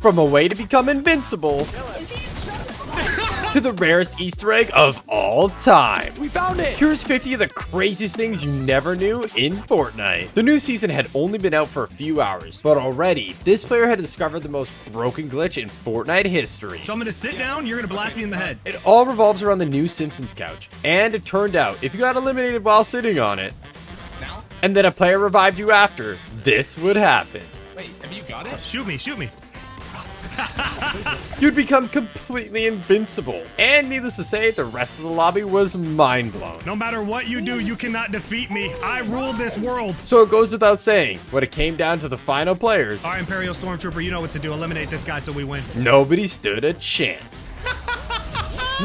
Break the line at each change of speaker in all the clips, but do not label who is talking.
From a way to become invincible to the rarest Easter egg of all time.
We found it.
Here's 50 of the craziest things you never knew in Fortnite. The new season had only been out for a few hours, but already this player had discovered the most broken glitch in Fortnite history.
So I'm gonna sit down, you're gonna blast me in the head.
It all revolves around the new Simpsons couch, and it turned out if you got eliminated while sitting on it, and then a player revived you after, this would happen.
Wait, have you got it?
Shoot me, shoot me.
You'd become completely invincible. And needless to say, the rest of the lobby was mind blown.
No matter what you do, you cannot defeat me. I rule this world.
So it goes without saying, when it came down to the final players,
All right, Imperial Stormtrooper, you know what to do. Eliminate this guy so we win.
nobody stood a chance.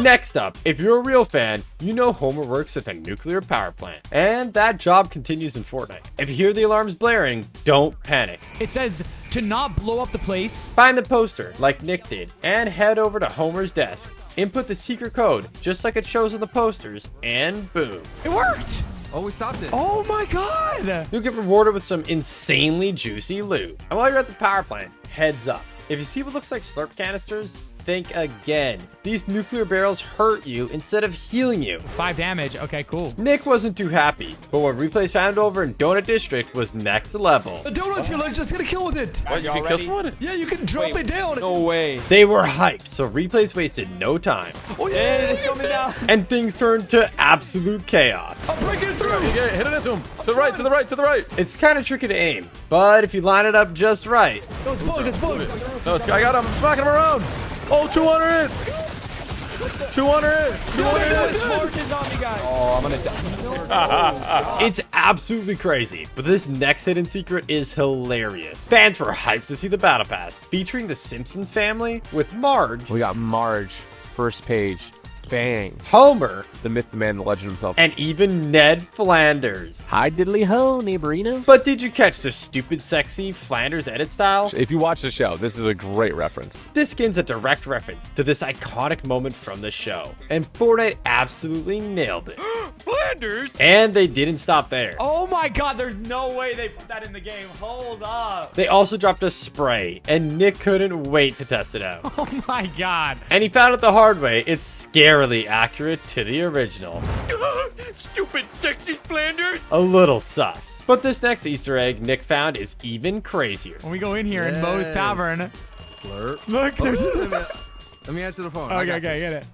Next up, if you're a real fan, you know Homer works at the nuclear power plant, and that job continues in Fortnite. If you hear the alarms blaring, don't panic.
It says to not blow up the place.
Find the poster, like Nick did, and head over to Homer's desk. Input the secret code, just like it shows on the posters, and boom.
It worked.
Oh, we stopped it.
Oh my god.
You'll get rewarded with some insanely juicy loot. And while you're at the power plant, heads up. If you see what looks like slurp canisters, think again. These nuclear barrels hurt you instead of healing you.
5 damage. Okay, cool.
Nick wasn't too happy, but what Replays found over in Donut District was next level.
The donut's gonna kill with it.
What, you can kill someone?
Yeah, you can drop it down.
No way.
They were hyped, so Replays wasted no time.
Oh yeah,
Hey,
yeah,
they killed me now.
And things turned to absolute chaos.
I'm breaking it through.
You get it, hit it into him. To the right, to the right, to the right.
It's kind of tricky to aim, but if you line it up just right,
No, it's bugged. It's bugged.
No, it's, I got him. I'm smacking him around. Oh, 200 in. 200 in. 200 in.
Smart zombie guy.
Oh, I'm gonna die.
it's absolutely crazy. But this next hidden secret is hilarious. Fans were hyped to see the battle pass featuring the Simpsons family with Marge,
We got Marge, first page. Bang.
Homer,
The myth, the man, the legend himself.
and even Ned Flanders.
Hi, diddly ho, neighborino.
But did you catch the stupid, sexy Flanders edit style?
If you watch the show, this is a great reference.
This skin's a direct reference to this iconic moment from the show, and Fortnite absolutely nailed it.
Flanders.
And they didn't stop there.
Oh my god, there's no way they put that in the game. Hold up.
They also dropped a spray, and Nick couldn't wait to test it out.
Oh my god.
And he found it the hard way. It's scarily accurate to the original.
Stupid sexy Flanders.
A little sus. But this next Easter egg Nick found is even crazier.
When we go in here in Moe's
Yes.
Tavern.
Slurp.
Look,
Oh,
there's...
wait a minute. Let me answer the phone. I
Okay,
got
okay,
this.
get it.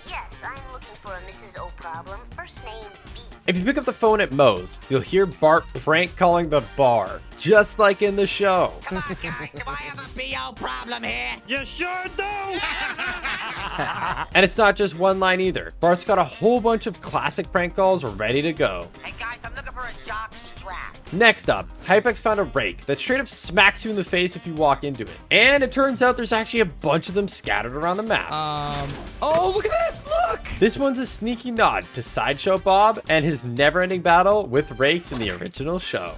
Yes, I'm looking for a Mrs. O problem. First name B.
If you pick up the phone at Moe's, you'll hear Bart prank calling the bar, just like in the show.
Come on, guys. Do I have a BO problem here?
You sure do.
And it's not just one line either. Bart's got a whole bunch of classic prank calls ready to go.
Hey, guys, I'm looking for a jock strap.
Next up, Hypex found a rake that straight up smacks you in the face if you walk into it. And it turns out there's actually a bunch of them scattered around the map.
Oh, look at this. Look.
This one's a sneaky nod to Sideshow Bob and his never-ending battle with rakes in the original show.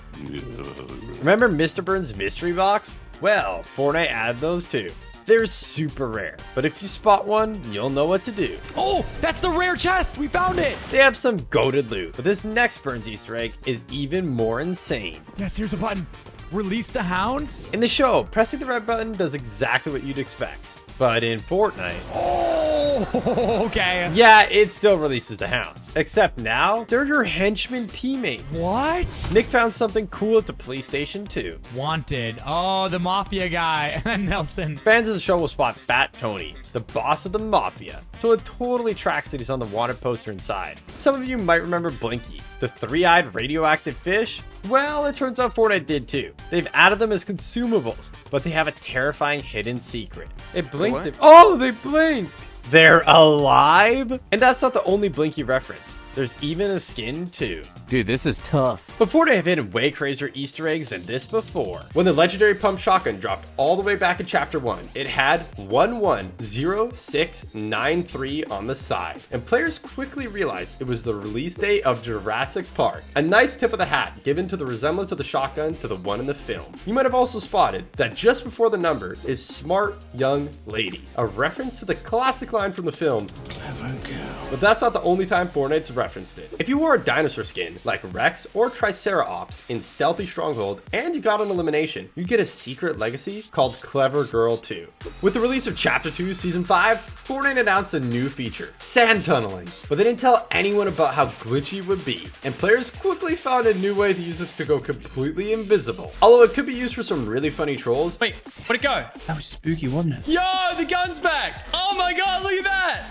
Remember Mr. Burns' mystery box? Well, Fortnite added those too. They're super rare, but if you spot one, you'll know what to do.
Oh, that's the rare chest. We found it.
They have some goated loot, but this next Burns Easter egg is even more insane.
Yes, here's a button. Release the hounds.
In the show, pressing the red button does exactly what you'd expect. But in Fortnite,
Oh, okay.
yeah, it still releases the hounds. Except now, they're your henchmen teammates.
What?
Nick found something cool at the police station too.
Wanted. Oh, the mafia guy. And Nelson.
Fans of the show will spot Fat Tony, the boss of the mafia, so it totally tracks that he's on the wanted poster inside. Some of you might remember Blinky, the three-eyed radioactive fish. Well, it turns out Fortnite did too. They've added them as consumables, but they have a terrifying hidden secret. It blinked.
What?
Oh, they blinked! They're alive? And that's not the only Blinky reference. There's even a skin too.
Dude, this is tough.
But Fortnite have hidden way crazier Easter eggs than this before. When the legendary pump shotgun dropped all the way back in chapter 1, it had 110693 on the side. And players quickly realized it was the release date of Jurassic Park. A nice tip of the hat given to the resemblance of the shotgun to the one in the film. You might have also spotted that just before the number is Smart Young Lady, a reference to the classic line from the film. Clever girl. But that's not the only time Fortnite's right referenced it. If you wore a dinosaur skin like Rex or Triceratops in Stealthy Stronghold and you got an elimination, you'd get a secret legacy called Clever Girl 2. With the release of Chapter 2 Season 5, Fortnite announced a new feature, sand tunneling, but they didn't tell anyone about how glitchy it would be, and players quickly found a new way to use it to go completely invisible. Although it could be used for some really funny trolls.
Wait, where'd it go?
That was spooky, wasn't it?
Yo, the gun's back. Oh my God, look at that.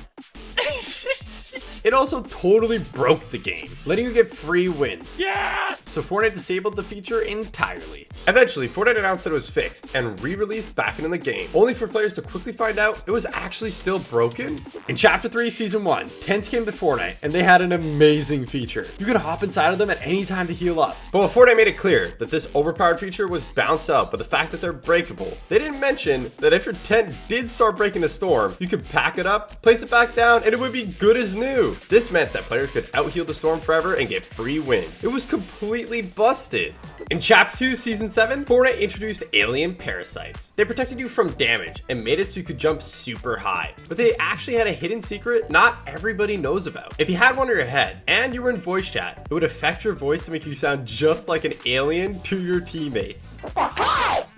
It also totally broke the game, letting you get free wins.
Yeah.
So Fortnite disabled the feature entirely. Eventually, Fortnite announced that it was fixed and re-released back into the game, only for players to quickly find out it was actually still broken. In Chapter 3 Season 1, tents came to Fortnite and they had an amazing feature. You could hop inside of them at any time to heal up. But when Fortnite made it clear that this overpowered feature was bounced out by the fact that they're breakable, they didn't mention that if your tent did start breaking a storm, you could pack it up, place it back down, and it would be good as new. This meant that players could out-heal the storm forever and get free wins. It was completely busted. In Chapter 2 Season 7, Fortnite introduced alien parasites. They protected you from damage and made it so you could jump super high. But they actually had a hidden secret not everybody knows about. If you had one on your head and you were in voice chat, it would affect your voice to make you sound just like an alien to your teammates.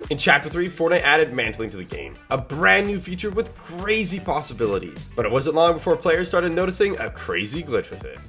In Chapter 3, Fortnite added mantling to the game, a brand new feature with crazy possibilities. But it wasn't long before players started noticing a crazy glitch with it.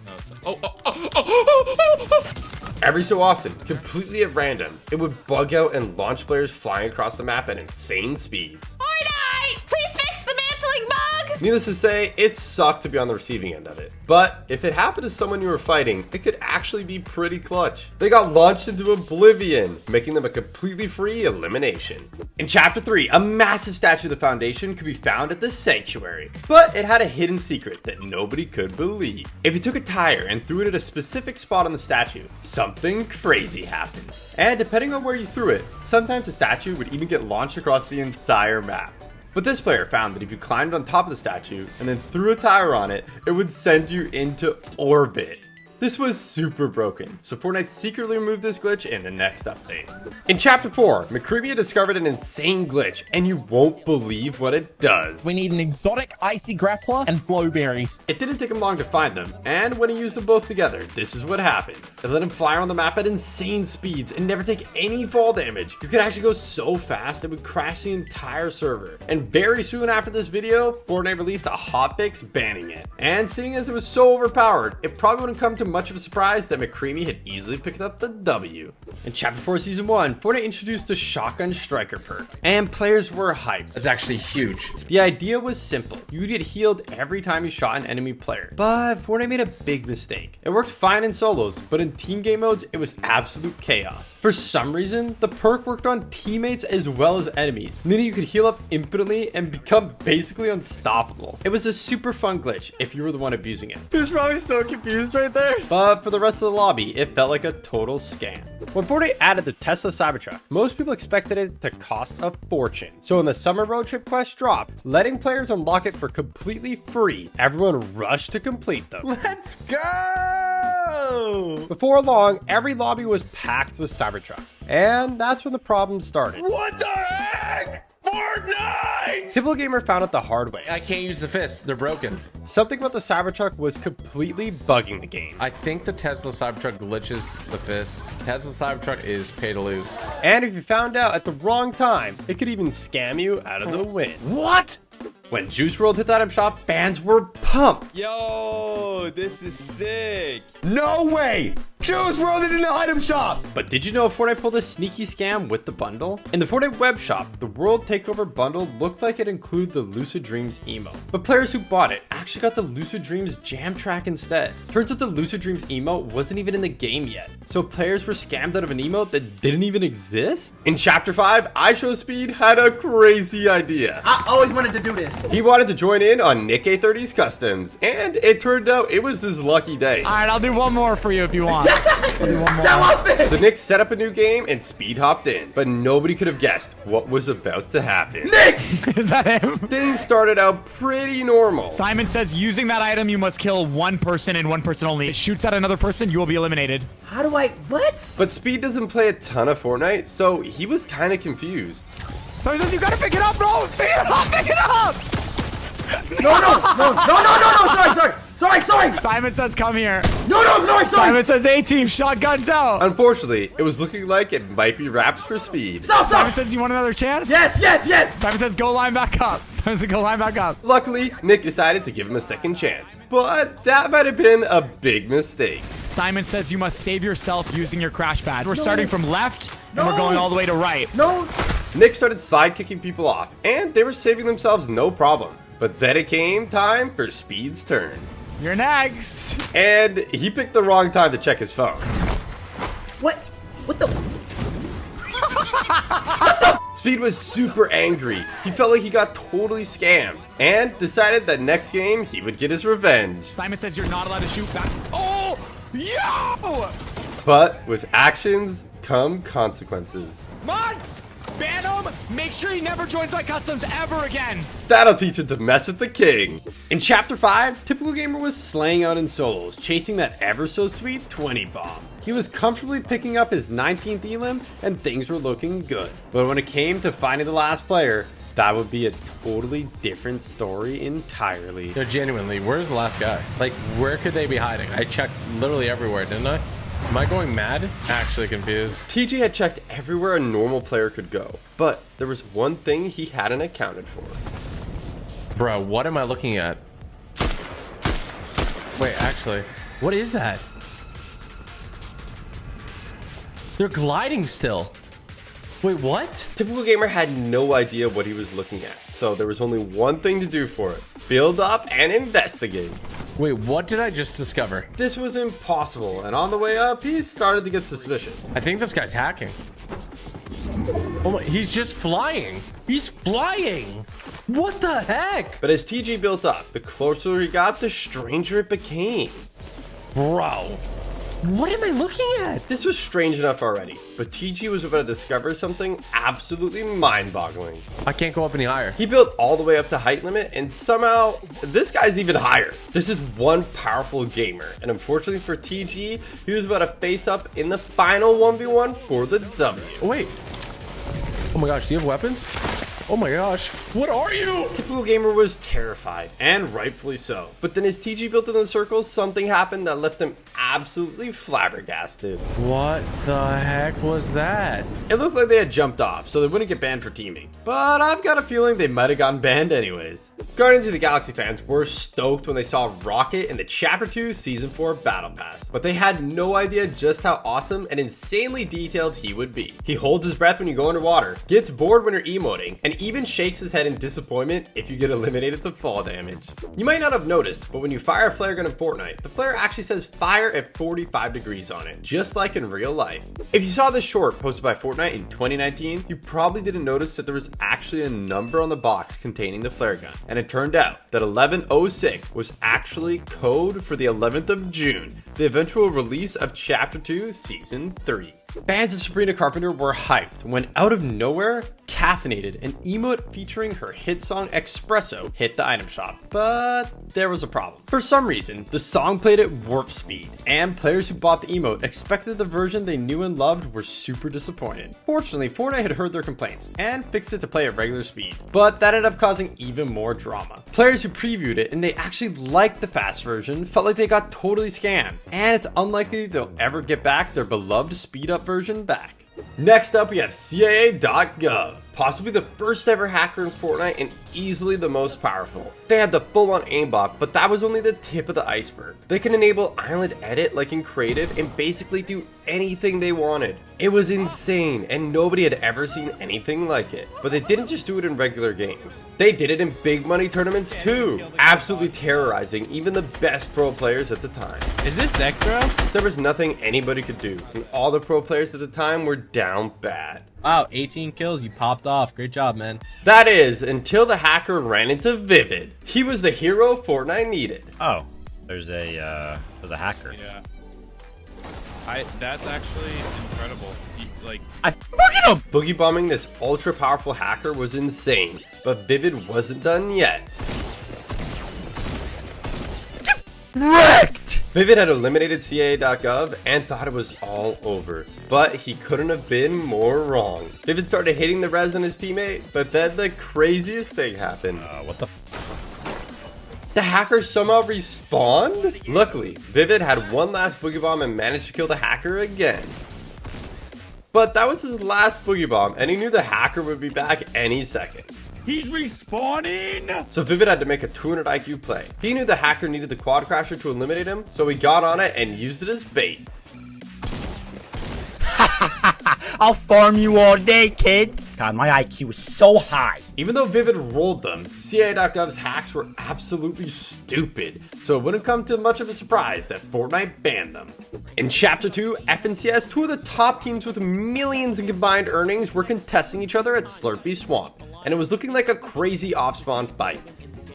Every so often, completely at random, it would bug out and launch players flying across the map at insane speeds.
Fortnite! Please fix the mantling bug!
Needless to say, it sucked to be on the receiving end of it. But if it happened to someone you were fighting, it could actually be pretty clutch. They got launched into oblivion, making them a completely free elimination. In Chapter 3, a massive statue of the Foundation could be found at the Sanctuary, but it had a hidden secret that nobody could believe. If you took a tire and threw it at a specific spot on the statue, something crazy happened. And depending on where you threw it, sometimes the statue would even get launched across the entire map. But this player found that if you climbed on top of the statue and then threw a tire on it, it would send you into orbit. This was super broken, so Fortnite secretly removed this glitch in the next update. In Chapter 4, McCreevia discovered an insane glitch, and you won't believe what it does.
We need an exotic icy grappler and blowberries.
It didn't take him long to find them, and when he used them both together, this is what happened. It let him fly around the map at insane speeds and never take any fall damage. You could actually go so fast it would crash the entire server. And very soon after this video, Fortnite released a hotfix banning it. And seeing as it was so overpowered, it probably wouldn't come to much of a surprise that McCreamy had easily picked up the W. In Chapter 4 Season 1, Fortnite introduced the Shotgun Striker perk, and players were hyped.
That's actually huge.
The idea was simple. You would get healed every time you shot an enemy player. But Fortnite made a big mistake. It worked fine in solos, but in team game modes, it was absolute chaos. For some reason, the perk worked on teammates as well as enemies, meaning you could heal up infinitely and become basically unstoppable. It was a super fun glitch if you were the one abusing it. He was probably so confused right there. But for the rest of the lobby, it felt like a total scam. When Fortnite added the Tesla Cybertruck, most people expected it to cost a fortune. So when the summer road trip quest dropped, letting players unlock it for completely free, everyone rushed to complete them.
Let's go!
Before long, every lobby was packed with Cybertrucks. And that's when the problem started.
What the heck? Fortnite!
Typical Gamer found it the hard way.
I can't use the fists. They're broken.
Something about the Cybertruck was completely bugging the game.
I think the Tesla Cybertruck glitches the fists. Tesla Cybertruck is pay to lose.
And if you found out at the wrong time, it could even scam you out of the win.
What?
When Juice WRLD hit the item shop, fans were pumped.
Yo, this is sick.
No way! Juice WRLD is in the item shop!
But did you know Fortnite pulled a sneaky scam with the bundle? In the Fortnite web shop, the World Takeover bundle looked like it included the Lucid Dreams emo. But players who bought it actually got the Lucid Dreams jam track instead. Turns out the Lucid Dreams emo wasn't even in the game yet. So players were scammed out of an emote that didn't even exist? In Chapter 5, iShowSpeed had a crazy idea.
I always wanted to do this.
He wanted to join in on Nick A30's customs, and it turned out it was his lucky day.
All right, I'll do one more for you if you want.
So Nick set up a new game and Speed hopped in, but nobody could have guessed what was about to happen.
Is that him?
Things started out pretty normal.
Simon says using that item, you must kill one person and one person only. If it shoots at another person, you will be eliminated.
How do I, what?
But Speed doesn't play a ton of Fortnite, so he was kind of confused.
So he says you gotta pick it up, bro. Pick it up, pick it up.
No, sorry. Sorry, sorry.
Simon says come here.
No, sorry.
Simon says A-team, shotguns out.
Unfortunately, it was looking like it might be wraps for speed.
Simon says you want another chance?
Yes.
Simon says go line back up. Simon says go line back up.
Luckily, Nick decided to give him a second chance, but that might have been a big mistake.
Simon says you must save yourself using your crash pads. We're starting from left, and we're going all the way to right.
No.
Nick started side kicking people off, and they were saving themselves no problem. But then it came time for Speed's turn.
You're next.
And he picked the wrong time to check his phone.
What the?
Speed was super angry. He felt like he got totally scammed and decided that next game he would get his revenge.
Simon says you're not allowed to shoot back. Oh, yo!
But with actions come consequences.
Mods, ban him. Make sure he never joins my customs ever again.
That'll teach him to mess with the king. In Chapter 5, Typical Gamer was slaying out in solos, chasing that ever so sweet 20 bomb. He was comfortably picking up his 19th elim, and things were looking good. But when it came to finding the last player, that would be a totally different story entirely.
No, genuinely, where's the last guy? Like, where could they be hiding? I checked literally everywhere, didn't I? Am I going mad? Actually confused.
TJ had checked everywhere a normal player could go, but there was one thing he hadn't accounted for.
Bro, what am I looking at? Wait, actually, what is that? They're gliding still. Wait, what?
Typical Gamer had no idea what he was looking at, so there was only one thing to do for it. Build up and investigate.
Wait, what did I just discover?
This was impossible, and on the way up, he started to get suspicious.
I think this guy's hacking. Oh my, he's just flying. He's flying. What the heck?
But as TJ built up, the closer he got, the stranger it became.
Bro, what am I looking at?
This was strange enough already, but TG was about to discover something absolutely mind-boggling.
I can't go up any higher.
He built all the way up to height limit, and somehow, this guy's even higher. This is one powerful gamer, and unfortunately for TG, he was about to face up in the final 1v1 for the W.
Oh, wait. Oh my gosh, do you have weapons? Oh my gosh, what are you?
Typical Gamer was terrified, and rightfully so. But then as TG built in the circle, something happened that left him absolutely flabbergasted.
What the heck was that?
It looked like they had jumped off, so they wouldn't get banned for teaming. But I've got a feeling they might have gotten banned anyways. Guardians of the Galaxy fans were stoked when they saw Rocket in the Chapter 2 Season 4 Battle Pass. But they had no idea just how awesome and insanely detailed he would be. He holds his breath when you go underwater, gets bored when you're emoting, and even shakes his head in disappointment if you get eliminated to fall damage. You might not have noticed, but when you fire a flare gun in Fortnite, the flare actually says fire at 45 degrees on it, just like in real life. If you saw this short posted by Fortnite in 2019, you probably didn't notice that there was actually a number on the box containing the flare gun, and it turned out that 1106 was actually code for the 11th of June, the eventual release of Chapter 2 Season 3. Fans of Sabrina Carpenter were hyped when out of nowhere, Caffeinated, an emote featuring her hit song Espresso, hit the item shop. But there was a problem. For some reason, the song played at warp speed, and players who bought the emote expected the version they knew and loved were super disappointed. Fortunately, Fortnite had heard their complaints and fixed it to play at regular speed, but that ended up causing even more drama. Players who previewed it and they actually liked the fast version felt like they got totally scammed, and it's unlikely they'll ever get back their beloved speed up version back. Next up, we have CIA.gov, possibly the first ever hacker in Fortnite and easily the most powerful. They had the full-on aimbot, but that was only the tip of the iceberg. They can enable island edit like in creative and basically do anything they wanted. It was insane, and nobody had ever seen anything like it. But they didn't just do it in regular games. They did it in big money tournaments too, absolutely terrorizing even the best pro players at the time.
Is this extra?
There was nothing anybody could do, and all the pro players at the time were down bad.
Wow, 18 kills, you popped off. Great job, man.
That is, until the hacker ran into Vivid. He was the hero Fortnite needed.
Oh, there's a hacker.
Yeah. That's actually incredible.
Boogie bombing this ultra powerful hacker was insane, but Vivid wasn't done yet. Wrecked! Vivid had eliminated CIA.gov and thought it was all over, but he couldn't have been more wrong. Vivid started hitting the res on his teammate, but then the craziest thing happened.
What the?
The hacker somehow respawned? Luckily, Vivid had one last boogie bomb and managed to kill the hacker again. But that was his last boogie bomb, and he knew the hacker would be back any second.
He's respawning!
So Vivid had to make a 200 IQ play. He knew the hacker needed the quad crasher to eliminate him, so he got on it and used it as bait.
I'll farm you all day, kid. God, my IQ is so high.
Even though Vivid rolled them, CIA.gov's hacks were absolutely stupid, so it wouldn't come to much of a surprise that Fortnite banned them. In Chapter 2, FNCS, two of the top teams with millions in combined earnings were contesting each other at Slurpee Swamp, and it was looking like a crazy off-spawn fight.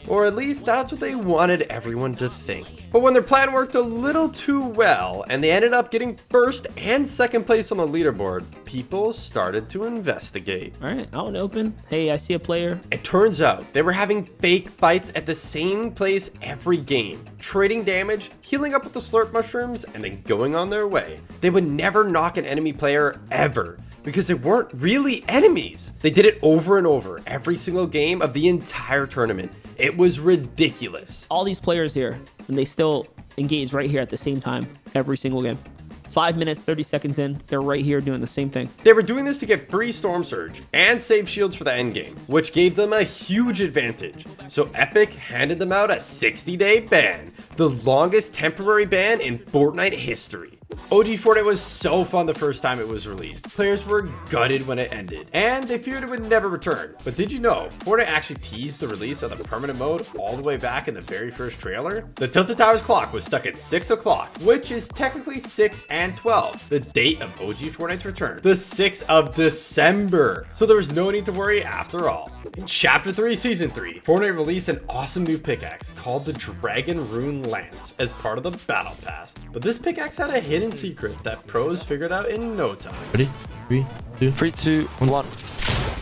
Or at least that's what they wanted everyone to think. But when their plan worked a little too well, and they ended up getting first and second place on the leaderboard, people started to investigate.
All right, out and open. Hey, I see a player.
It turns out they were having fake fights at the same place every game, trading damage, healing up with the slurp mushrooms, and then going on their way. They would never knock an enemy player ever, because they weren't really enemies. They did it over and over every single game of the entire tournament. It was ridiculous.
All these players here, and they still engage right here at the same time every single game. 5 minutes, 30 seconds in, they're right here doing the same thing.
They were doing this to get free Storm Surge and save shields for the endgame, which gave them a huge advantage. So Epic handed them out a 60-day ban, the longest temporary ban in Fortnite history. OG Fortnite was so fun the first time it was released. Players were gutted when it ended, and they feared it would never return. But did you know, Fortnite actually teased the release of the permanent mode all the way back in the very first trailer? The Tilted Towers clock was stuck at 6 o'clock, which is technically 6 and 12, the date of OG Fortnite's return. The 6th of December. So there was no need to worry after all. In Chapter 3, Season 3, Fortnite released an awesome new pickaxe called the Dragon Rune Lance as part of the Battle Pass. But this pickaxe had a hidden secret that pros figured out in no time.
Ready? 3, 2, 1.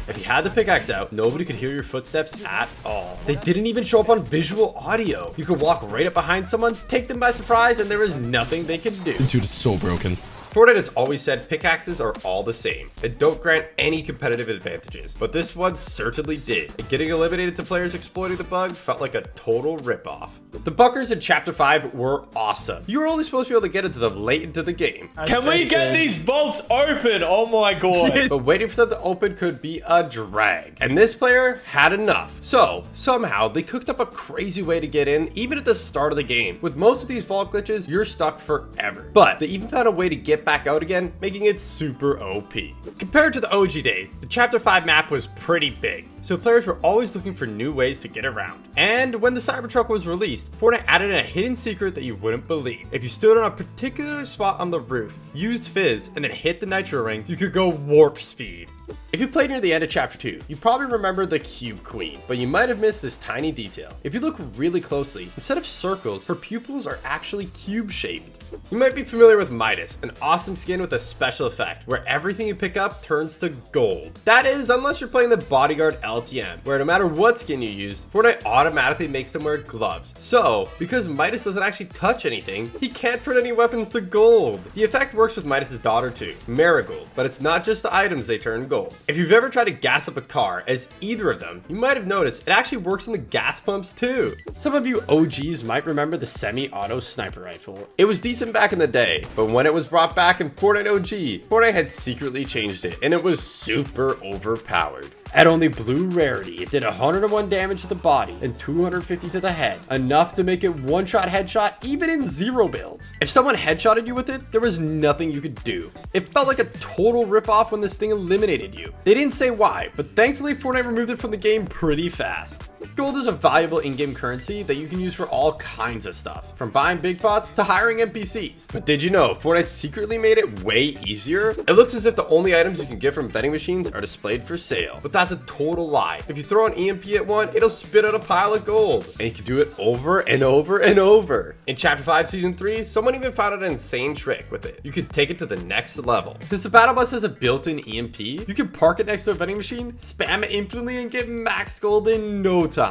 If you had the pickaxe out, nobody could hear your footsteps at all. They didn't even show up on visual audio. You could walk right up behind someone, take them by surprise, and there was nothing they could do.
Dude, it's so broken.
Fortnite has always said pickaxes are all the same and don't grant any competitive advantages, but this one certainly did. And getting eliminated to players exploiting the bug felt like a total ripoff. The bunkers in Chapter 5 were awesome. You were only supposed to be able to get into them late into the game.
Can we get these vaults open? Oh my god.
But waiting for them to open could be a drag. And this player had enough. So, somehow, they cooked up a crazy way to get in, even at the start of the game. With most of these vault glitches, you're stuck forever. But they even found a way to get back out again, making it super OP. Compared to the OG days, the Chapter 5 map was pretty big, so players were always looking for new ways to get around. And when the Cybertruck was released, Fortnite added a hidden secret that you wouldn't believe. If you stood on a particular spot on the roof, used Fizz, and then hit the Nitro Ring, you could go warp speed. If you played near the end of Chapter 2, you probably remember the Cube Queen, but you might have missed this tiny detail. If you look really closely, instead of circles, her pupils are actually cube-shaped. You might be familiar with Midas, an awesome skin with a special effect, where everything you pick up turns to gold. That is, unless you're playing the Bodyguard LTM, where no matter what skin you use, Fortnite automatically makes them wear gloves. So, because Midas doesn't actually touch anything, he can't turn any weapons to gold. The effect works with Midas' daughter too, Marigold, but it's not just the items they turn gold. If you've ever tried to gas up a car as either of them, you might have noticed it actually works on the gas pumps too. Some of you OGs might remember the semi-auto sniper rifle. It was decent back in the day, but when it was brought back in Fortnite OG, Fortnite had secretly changed it, and it was super overpowered. At only blue rarity, it did 101 damage to the body and 250 to the head, enough to make it one-shot headshot even in zero builds. If someone headshotted you with it, there was nothing you could do. It felt like a total ripoff when this thing eliminated you. They didn't say why, but thankfully Fortnite removed it from the game pretty fast. Gold is a valuable in-game currency that you can use for all kinds of stuff, from buying big pots to hiring NPCs. But did you know Fortnite secretly made it way easier? It looks as if the only items you can get from vending machines are displayed for sale, but that's a total lie. If you throw an EMP at one, it'll spit out a pile of gold, and you can do it over and over and over. In Chapter 5 Season 3, someone even found out an insane trick with it. You could take it to the next level. Since the battle bus has a built-in EMP, you can park it next to a vending machine, spam it infinitely, and get max gold in no time.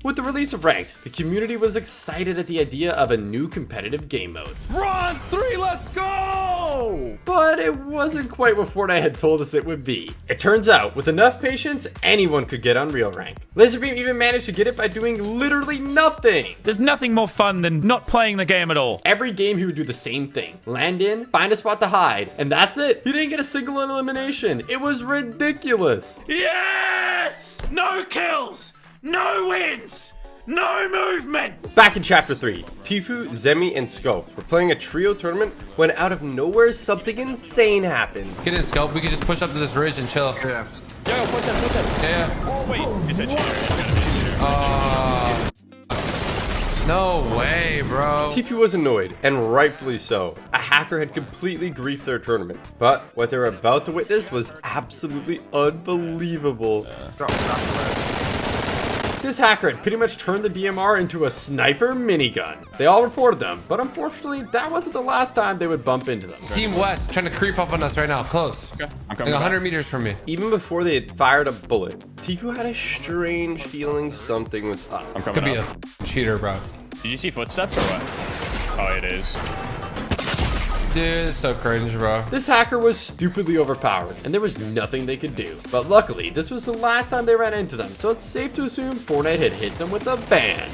With the release of Ranked, the community was excited at the idea of a new competitive game mode.
Bronze 3, let's go! No!
But it wasn't quite what Fortnite had told us it would be. It turns out, with enough patience, anyone could get Unreal Rank. Laserbeam even managed to get it by doing literally nothing.
There's nothing more fun than not playing the game at all.
Every game he would do the same thing. Land in, find a spot to hide, and that's it. He didn't get a single elimination. It was ridiculous.
Yes! No kills! No wins! No movement!
Back in Chapter 3, Tifu, Zemi, and Scope were playing a trio tournament when out of nowhere something insane happened.
Get in, Scope. We can just push up to this ridge and chill.
Yo, push up.
Yeah.
Oh, wait, it's a cheater.
No way, bro.
Tifu was annoyed, and rightfully so. A hacker had completely griefed their tournament. But what they were about to witness was absolutely unbelievable. This hacker had pretty much turned the DMR into a sniper minigun. They all reported them, but unfortunately, that wasn't the last time they would bump into them.
Team West trying to creep up on us right now. Close.
Okay, I'm
Like
coming
100
back.
meters from me.
Even before they had fired a bullet, Tifu had a strange feeling something was up.
I'm
Could
coming
be a
up.
cheater, bro.
Did you see footsteps or what? Oh, it is.
Dude, it's so cringe, bro.
This hacker was stupidly overpowered, and there was nothing they could do. But luckily, this was the last time they ran into them, so it's safe to assume Fortnite had hit them with a ban.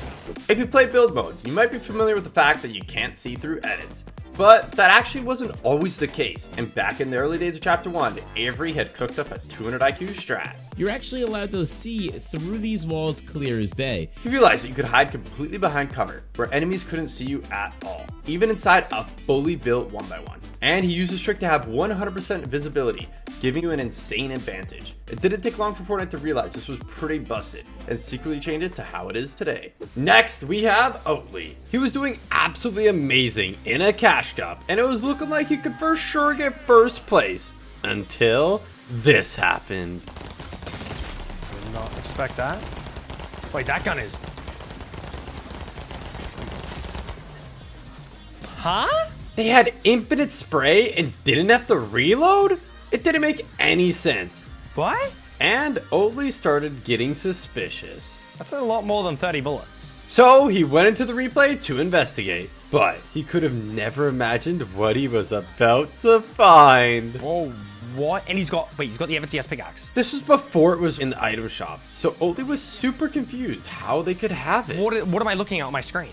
If you play build mode, you might be familiar with the fact that you can't see through edits. But that actually wasn't always the case, and back in the early days of Chapter 1, Avery had cooked up a 200 IQ strat.
You're actually allowed to see through these walls clear as day.
He realized that you could hide completely behind cover, where enemies couldn't see you at all, even inside a fully built 1x1. And he used this trick to have 100% visibility, giving you an insane advantage. It didn't take long for Fortnite to realize this was pretty busted, and secretly change it to how it is today. Next, we have Oatly. He was doing absolutely amazing in a cash cup, and it was looking like he could for sure get first place, until this happened.
Did not expect that. Wait, that gun is... Huh?
They had infinite spray and didn't have to reload? It didn't make any sense.
What?
And Oatly started getting suspicious.
That's a lot more than 30 bullets.
So he went into the replay to investigate, but he could have never imagined what he was about to find.
Whoa, what? And he's got the FTS pickaxe.
This was before it was in the item shop, so Oatly was super confused how they could have it.
What am I looking at on my screen?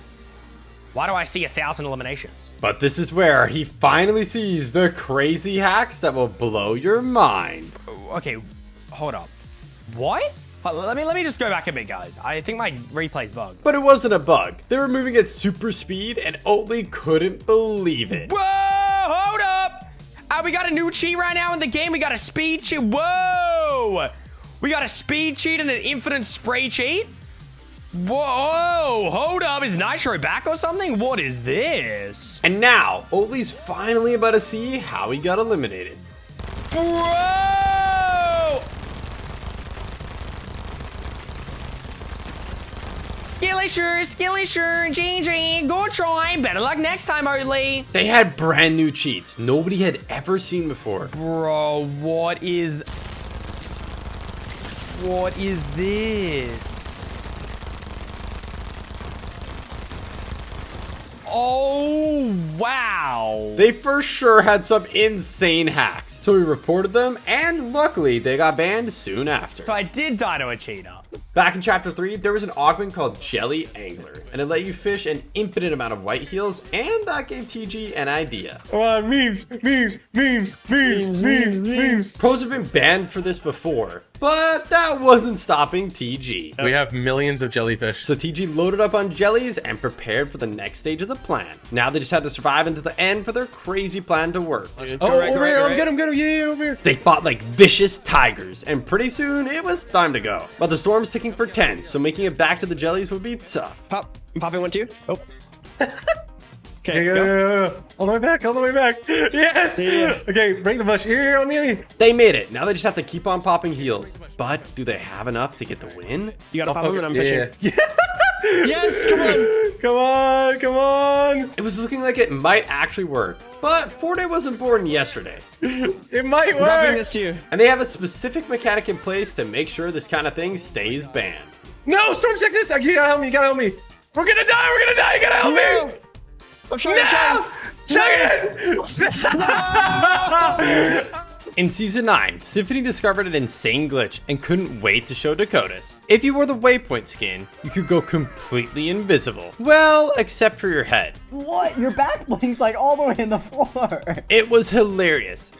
Why do I see 1,000 eliminations?
But this is where he finally sees the crazy hacks that will blow your mind.
Okay, hold up. What? Let me just go back a bit, guys. I think my replay's bugged.
But it wasn't a bug. They were moving at super speed, and Oatly couldn't believe it.
Whoa, hold up. We got a new cheat right now in the game. We got a speed cheat. Whoa. We got a speed cheat and an infinite spray cheat. Whoa, hold up. Is Nitro back or something? What is this?
And now, Oatly's finally about to see how he got eliminated.
Whoa! Skilly sure, GG, good try. Better luck next time, Oatly.
They had brand new cheats nobody had ever seen before.
Bro, what is this? Oh, wow.
They for sure had some insane hacks, so we reported them, and luckily they got banned soon after.
So I did die to a cheater.
Back in Chapter 3, there was an augment called Jelly Angler, and it let you fish an infinite amount of white heels, and that gave TG an idea.
Come on, memes.
Pros have been banned for this before, but that wasn't stopping TG.
We have millions of jellyfish.
So TG loaded up on jellies and prepared for the next stage of the plan. Now they just had to survive into the end for their crazy plan to work.
Over here, I'm good. Yeah, over here.
They fought like vicious tigers, and pretty soon it was time to go. But the storm's ticking for 10, so making it back to the jellies would be tough.
Poppy went to you. Oh.
Okay, go. All the way back. Yes! Yeah. Okay, break the bush. Here, on me.
They made it. Now they just have to keep on popping heals. But do they have enough to get the win?
You gotta pop him and I'm fishing.
Yeah.
Yes, come on.
Come on.
It was looking like it might actually work. But Fortnite wasn't born yesterday.
It might work.
I'm dropping this to you.
And they have a specific mechanic in place to make sure this kind of thing stays banned.
No, storm sickness. You gotta help me. We're gonna die. You gotta help me.
I'm trying.
In Season 9, Symphony discovered an insane glitch and couldn't wait to show Dakotas. If you wore the Waypoint skin, you could go completely invisible. Well, except for your head.
What? Your back blink's like all the way in the floor.
It was hilarious.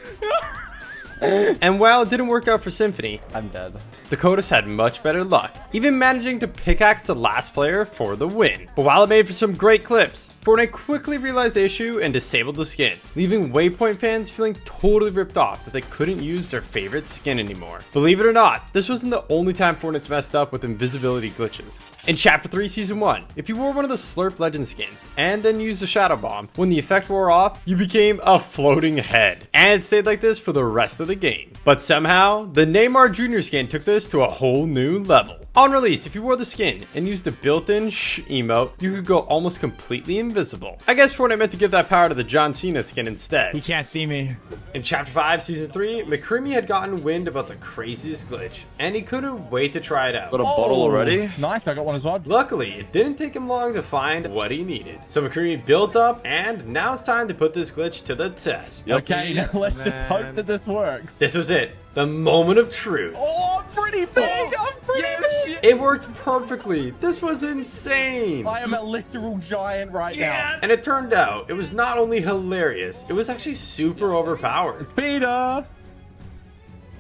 And while it didn't work out for Symphony,
I'm dead.
Dakotas had much better luck, even managing to pickaxe the last player for the win. But while it made for some great clips, Fortnite quickly realized the issue and disabled the skin, leaving Waypoint fans feeling totally ripped off that they couldn't use their favorite skin anymore. Believe it or not, this wasn't the only time Fortnite's messed up with invisibility glitches. In Chapter 3 Season 1, if you wore one of the Slurp Legend skins and then used the Shadow Bomb, when the effect wore off, you became a floating head. And it stayed like this for the rest of the game. But somehow, the Neymar Jr. skin took this to a whole new level. On release, if you wore the skin and used the built-in shh emote, you could go almost completely invisible. I guess Fortnite meant to give that power to the John Cena skin instead.
He can't see me.
In Chapter 5 Season 3, McCreamy had gotten wind about the craziest glitch, and he couldn't wait to try it out.
Got a bottle already?
Nice, I got one as well.
Luckily, it didn't take him long to find what he needed. So McCreamy built up, and now it's time to put this glitch to the test.
Okay, now let's just hope that this works.
This was it. The moment of truth.
Oh, I'm pretty big! I'm pretty big!
It worked perfectly. This was insane.
I am a literal giant right now.
And it turned out, it was not only hilarious, it was actually super overpowered.
It's Peter!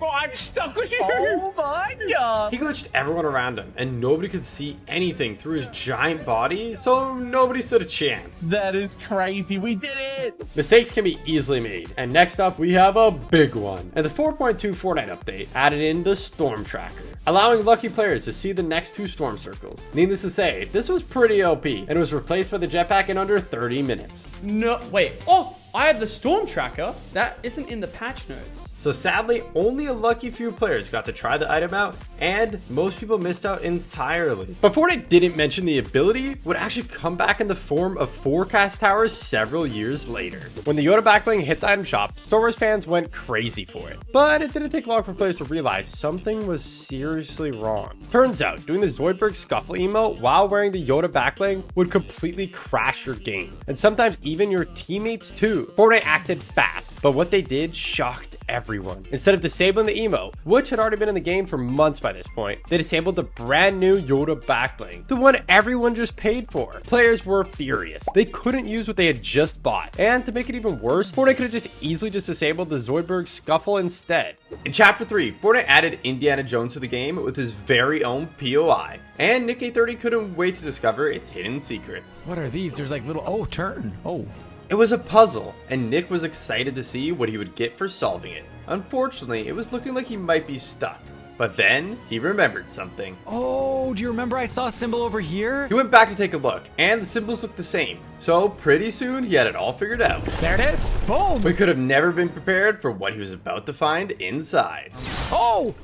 Oh, I'm stuck with you.
Oh my god!
He glitched everyone around him, and nobody could see anything through his giant body, so nobody stood a chance.
That is crazy. We did it!
Mistakes can be easily made, and next up we have a big one. And the 4.2 Fortnite update added in the Storm Tracker, allowing lucky players to see the next 2 storm circles. Needless to say, this was pretty OP, and it was replaced by the jetpack in under 30 minutes.
No, wait. Oh, I have the Storm Tracker. That isn't in the patch notes.
So sadly, only a lucky few players got to try the item out, and most people missed out entirely. But Fortnite didn't mention the ability would actually come back in the form of forecast towers several years later. When the Yoda backbling hit the item shop, Star Wars fans went crazy for it. But it didn't take long for players to realize something was seriously wrong. Turns out, doing the Zoidberg Scuffle emote while wearing the Yoda backbling would completely crash your game, and sometimes even your teammates too. Fortnite acted fast, but what they did shocked everyone. Instead of disabling the emote, which had already been in the game for months by this point, they disabled the brand new Yoda backbling, the one everyone just paid for. Players were furious. They couldn't use what they had just bought. And to make it even worse, Fortnite could have just easily disabled the Zoidberg Scuffle instead. In Chapter 3, Fortnite added Indiana Jones to the game with his very own POI. And Nick A30 couldn't wait to discover its hidden secrets.
What are these? There's like little, oh, turn. Oh.
It was a puzzle, and Nick was excited to see what he would get for solving it. Unfortunately, it was looking like he might be stuck. But then, he remembered something.
Oh, do you remember I saw a symbol over here?
He went back to take a look, and the symbols looked the same. So, pretty soon, he had it all figured out.
There it is. Boom.
We could have never been prepared for what he was about to find inside.
Oh!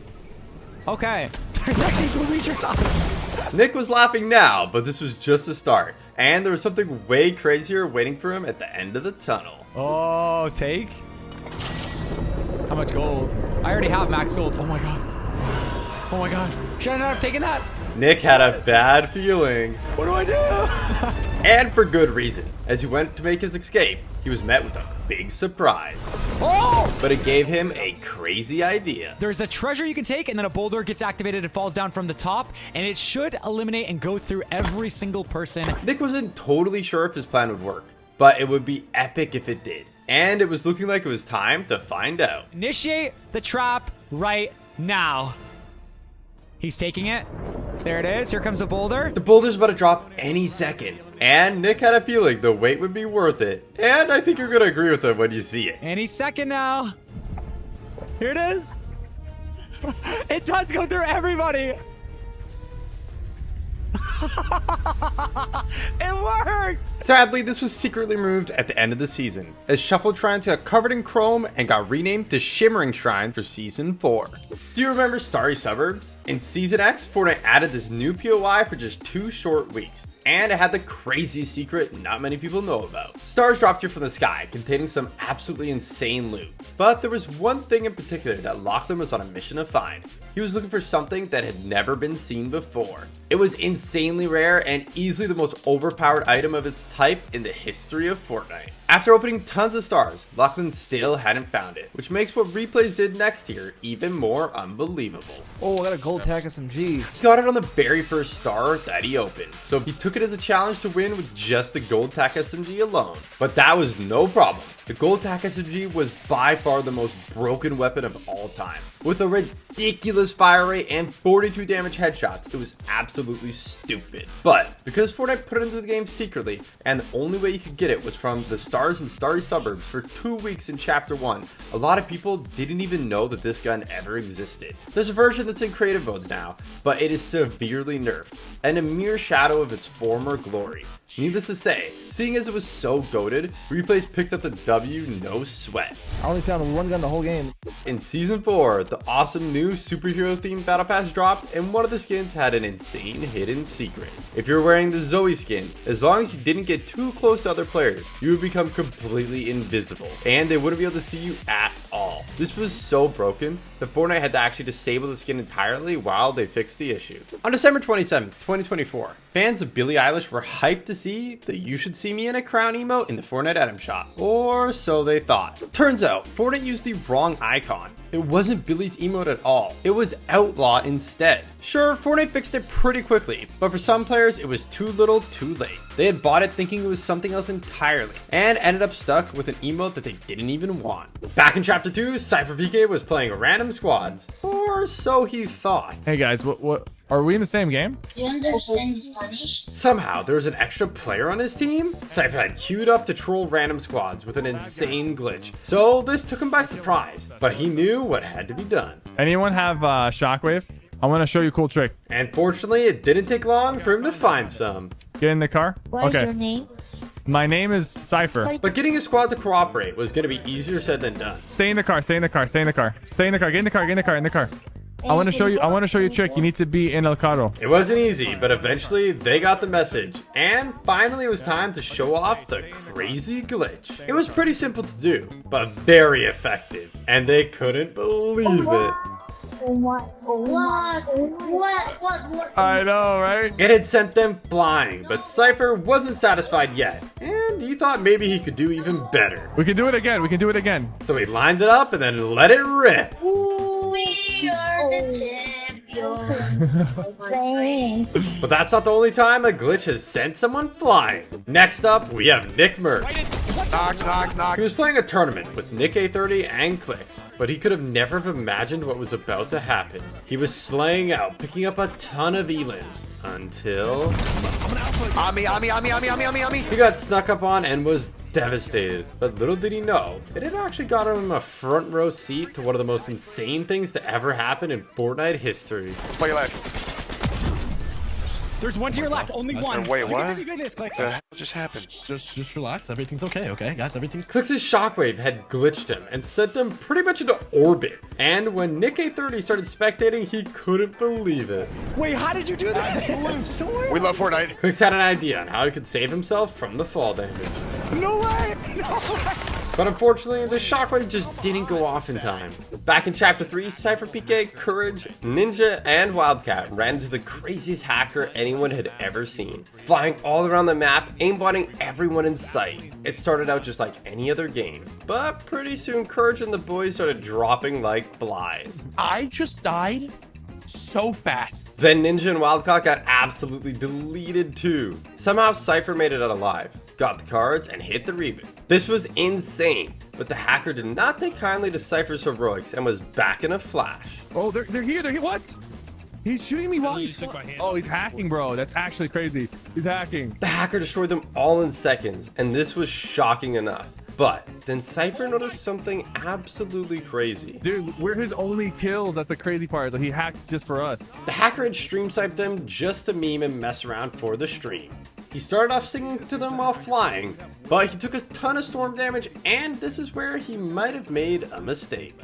Okay. There's actually a Luigi house.
Nick was laughing now, but this was just the start. And there was something way crazier waiting for him at the end of the tunnel.
Oh, take? How much gold? I already have max gold. Oh my god. Oh my god. Should I not have taken that?
Nick had a bad feeling.
What do I do?
And for good reason. As he went to make his escape, he was met with a big surprise.
Oh!
But it gave him a crazy idea.
There's a treasure you can take, and then a boulder gets activated and falls down from the top, and it should eliminate and go through every single person.
Nick wasn't totally sure if his plan would work, but it would be epic if it did. And it was looking like it was time to find out.
Initiate the trap right now. He's taking it. There it is. Here comes the boulder.
The boulder's about to drop any second. And Nick had a feeling the wait would be worth it. And I think you're going to agree with him when you see it.
Any second now. Here it is. It does go through everybody. It worked!
Sadly, this was secretly removed at the end of the season, as Shuffled Shrines got covered in chrome and got renamed to Shimmering Shrines for Season 4. Do you remember Starry Suburbs? In Season X, Fortnite added this new POI for just 2 short weeks, and it had the crazy secret not many people know about. Stars dropped here from the sky, containing some absolutely insane loot. But there was one thing in particular that Lachlan was on a mission to find. He was looking for something that had never been seen before. It was insanely rare and easily the most overpowered item of its type in the history of Fortnite. After opening tons of stars, Lachlan still hadn't found it, which makes what Replays did next here even more unbelievable.
Oh, I got a gold tack SMG.
He got it on the very first star that he opened, so he took it as a challenge to win with just the gold tack SMG alone. But that was no problem. The gold tack SMG was by far the most broken weapon of all time. With a ridiculous fire rate and 42 damage headshots, it was absolutely stupid. But because Fortnite put it into the game secretly, and the only way you could get it was from the stars and starry suburbs for 2 weeks in chapter 1, a lot of people didn't even know that this gun ever existed. There's a version that's in creative modes now, but it is severely nerfed, and a mere shadow of its former glory. Needless to say, seeing as it was so goated, Replays picked up the W no sweat.
I only found one gun the whole game.
In Season 4, the awesome new superhero themed battle pass dropped, and one of the skins had an insane hidden secret. If you're wearing the Zoe skin, as long as you didn't get too close to other players, you would become completely invisible, and they wouldn't be able to see you at all. This was so broken that Fortnite had to actually disable the skin entirely while they fixed the issue. On December 27th, 2024, fans of Billie Eilish were hyped to see the "You Should See Me in a Crown" emote in the Fortnite item shop, or so they thought. Turns out, Fortnite used the wrong icon. It wasn't Billie's emote at all. It was Outlaw instead. Sure, Fortnite fixed it pretty quickly, but for some players, it was too little too late. They had bought it thinking it was something else entirely, and ended up stuck with an emote that they didn't even want. Back in Chapter 2, Cypher PK was playing random squads, or so he thought.
Hey guys, what are we in the same game?
Do you understand Spanish?
Somehow, there was an extra player on his team? Cypher had queued up to troll random squads with an insane glitch, so this took him by surprise, but he knew what had to be done.
Anyone have Shockwave? I want to show you a cool trick.
And fortunately, it didn't take long for him to find some.
Get in the car.
What is your name?
My name is Cypher.
But getting a squad to cooperate was going to be easier said than done.
Stay in the car. Stay in the car. Stay in the car. Stay in the car. Get in the car. Get in the car. In the car. I want to show you a trick. You need to be in El Carro.
It wasn't easy, but eventually they got the message. And finally it was time to show off the crazy glitch. It was pretty simple to do, but very effective. And they couldn't believe it.
What?
I know, right?
It had sent them flying, but Cypher wasn't satisfied yet. And he thought maybe he could do even better.
We can do it again. We can do it again.
So he lined it up and then let it rip.
We are the champions.
But that's not the only time a glitch has sent someone flying. Next up, we have Nick Merck. He was playing a tournament with Nick A30 and Clicks, but he could have never have imagined what was about to happen. He was slaying out, picking up a ton of elims, until... He got snuck up on and was devastated, but little did he know, it had actually got him a front row seat to one of the most insane things to ever happen in Fortnite history.
Play left.
There's one to your left, only one.
Wait, what?
You this, Clicks.
The hell just happened?
Just relax. Everything's okay, guys? Everything's...
Clicks' shockwave had glitched him and sent him pretty much into orbit. And when Nick A30 started spectating, he couldn't believe it.
Wait, how did you do that?
We love Fortnite.
Clicks had an idea on how he could save himself from the fall damage.
No way! No way!
But unfortunately, the shockwave just didn't go off in time. Back in Chapter 3, Cypher PK, Courage, Ninja, and Wildcat ran into the craziest hacker anyone had ever seen. Flying all around the map, aimbotting everyone in sight. It started out just like any other game, but pretty soon Courage and the boys started dropping like flies.
I just died so fast.
Then Ninja and Wildcat got absolutely deleted too. Somehow Cypher made it out alive, got the cards, and hit the reboot. This was insane, but the hacker did not take kindly to Cypher's heroics and was back in a flash.
Oh, they're here. They're here. What? He's shooting me while he's... Oh, he's hacking, bro. That's actually crazy. He's hacking.
The hacker destroyed them all in seconds, and this was shocking enough. But then Cypher noticed something absolutely crazy.
Dude, we're his only kills. That's the crazy part. Like, he hacked just for us.
The hacker had stream sniped them just to meme and mess around for the stream. He started off singing to them while flying, but he took a ton of storm damage, and this is where he might have made a mistake.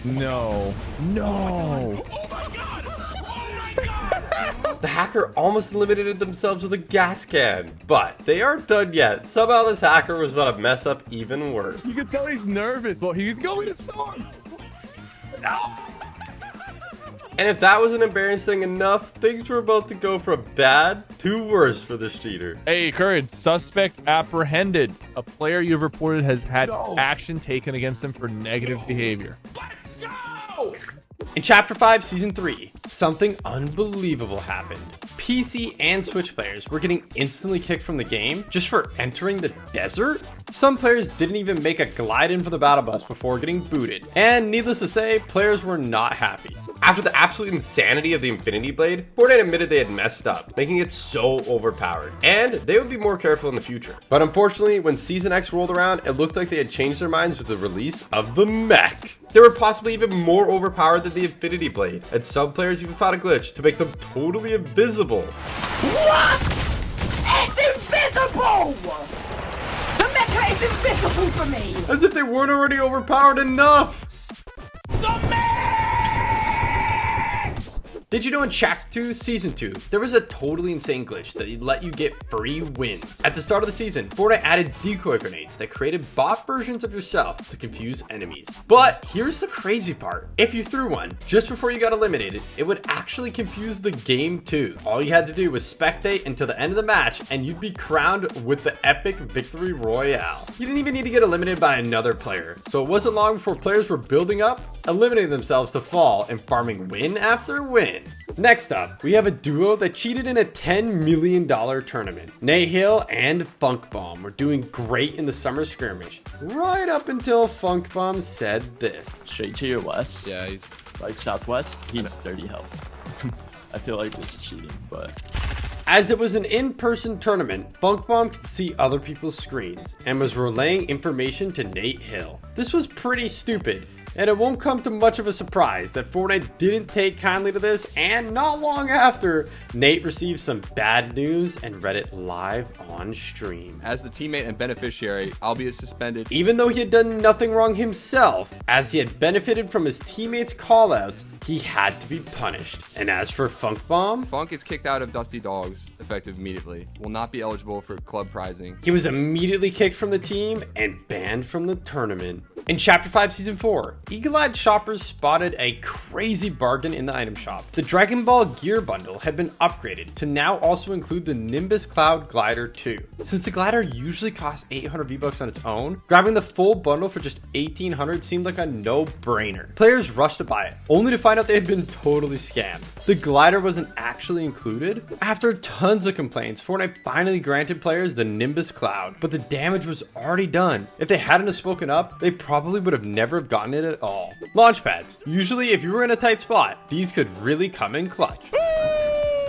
No. No.
Oh my god! Oh my god!
The hacker almost eliminated themselves with a gas can, but they aren't done yet. Somehow this hacker was about to mess up even worse.
You can tell he's nervous. Well, he's going to storm. No.
And if that wasn't embarrassing enough, things were about to go from bad to worse for this cheater.
Hey, Courage, suspect apprehended. A player you've reported has had action taken against him for negative behavior.
Let's go!
In Chapter 5, Season 3, something unbelievable happened. PC and Switch players were getting instantly kicked from the game just for entering the desert. Some players didn't even make a glide in for the battle bus before getting booted. And needless to say, players were not happy. After the absolute insanity of the Infinity Blade, Fortnite admitted they had messed up, making it so overpowered, and they would be more careful in the future. But unfortunately, when Season X rolled around, it looked like they had changed their minds with the release of the mech. They were possibly even more overpowered than the Infinity Blade, and some players even found a glitch to make them totally invisible.
What? It's invisible! The mecha is invisible for me!
As if they weren't already overpowered enough! Did you know in Chapter 2, Season 2, there was a totally insane glitch that let you get free wins? At the start of the season, Fortnite added decoy grenades that created bot versions of yourself to confuse enemies. But here's the crazy part. If you threw one just before you got eliminated, it would actually confuse the game too. All you had to do was spectate until the end of the match and you'd be crowned with the epic victory royale. You didn't even need to get eliminated by another player. So it wasn't long before players were building up, eliminating themselves to fall and farming win after win. Next up, we have a duo that cheated in a $10 million tournament. Nate Hill and Funk Bomb were doing great in the summer skirmish, right up until Funk Bomb said this.
Straight to your west.
Yeah, he's
like southwest. He's 30 health. I feel like this is cheating, but...
As it was an in-person tournament, Funk Bomb could see other people's screens and was relaying information to Nate Hill. This was pretty stupid. And it won't come to much of a surprise that Fortnite didn't take kindly to this, and not long after, Nate received some bad news and read it live on stream.
As the teammate and beneficiary, I'll be suspended.
Even though he had done nothing wrong himself, as he had benefited from his teammates' callouts, he had to be punished. And as for Funk Bomb,
Funk is kicked out of Dusty Dogs, effective immediately. Will not be eligible for club prizing.
He was immediately kicked from the team and banned from the tournament. In Chapter 5, Season 4, eagle-eyed shoppers spotted a crazy bargain in the item shop. The Dragon Ball Gear Bundle had been upgraded to now also include the Nimbus Cloud Glider 2. Since the glider usually costs 800 V-Bucks on its own, grabbing the full bundle for just 1,800 seemed like a no-brainer. Players rushed to buy it, only to find out they had been totally scammed. The glider wasn't actually included. After tons of complaints, Fortnite finally granted players the Nimbus Cloud, but the damage was already done. If they hadn't have spoken up, they probably would have never gotten it at all. Launch pads. Usually, if you were in a tight spot, these could really come in clutch.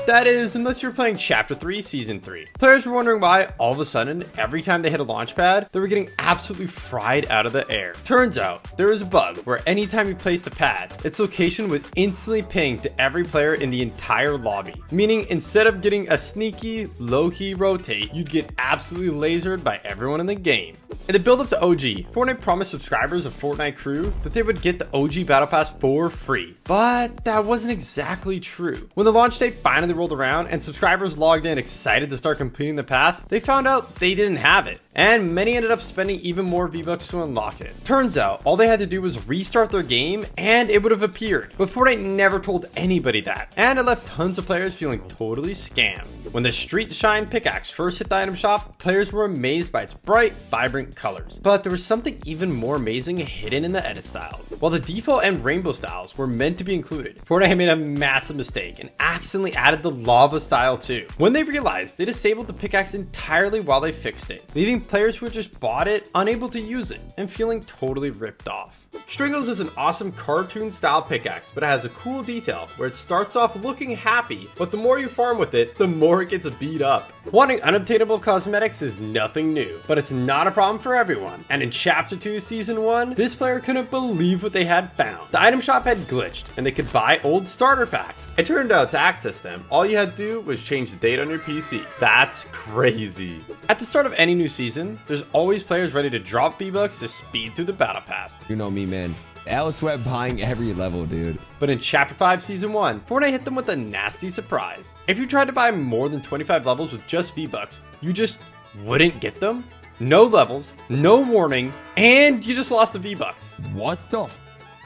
That is, unless you're playing Chapter 3, Season 3. Players were wondering why, all of a sudden, every time they hit a launch pad, they were getting absolutely fried out of the air. Turns out, there was a bug where anytime you placed a pad, its location would instantly ping to every player in the entire lobby. Meaning, instead of getting a sneaky, low-key rotate, you'd get absolutely lasered by everyone in the game. In the build-up to OG, Fortnite promised subscribers of Fortnite Crew that they would get the OG Battle Pass for free. But that wasn't exactly true. When the launch date finally rolled around and subscribers logged in excited to start completing the pass, they found out they didn't have it. And many ended up spending even more V-Bucks to unlock it. Turns out, all they had to do was restart their game and it would have appeared. But Fortnite never told anybody that, and it left tons of players feeling totally scammed. When the Street Shine pickaxe first hit the item shop, players were amazed by its bright, vibrant colors. But there was something even more amazing hidden in the edit styles. While the default and rainbow styles were meant to be included, Fortnite had made a massive mistake and accidentally added the lava style too. When they realized, they disabled the pickaxe entirely while they fixed it, leaving players who had just bought it unable to use it and feeling totally ripped off. Stringles is an awesome cartoon style pickaxe, but it has a cool detail where it starts off looking happy, but the more you farm with it, the more it gets beat up. Wanting unobtainable cosmetics is nothing new, but it's not a problem for everyone. And in Chapter 2 Season 1, this player couldn't believe what they had found. The item shop had glitched and they could buy old starter packs. It turned out to access them, all you had to do was change the date on your PC. That's crazy. At the start of any new season, there's always players ready to drop V-Bucks to speed through the battle pass.
You know me, man. L Sweat buying every level, dude.
But in Chapter 5 Season 1, Fortnite hit them with a nasty surprise. If you tried to buy more than 25 levels with just V-Bucks, you just wouldn't get them. No levels, no warning, and you just lost the V-Bucks.
What the f?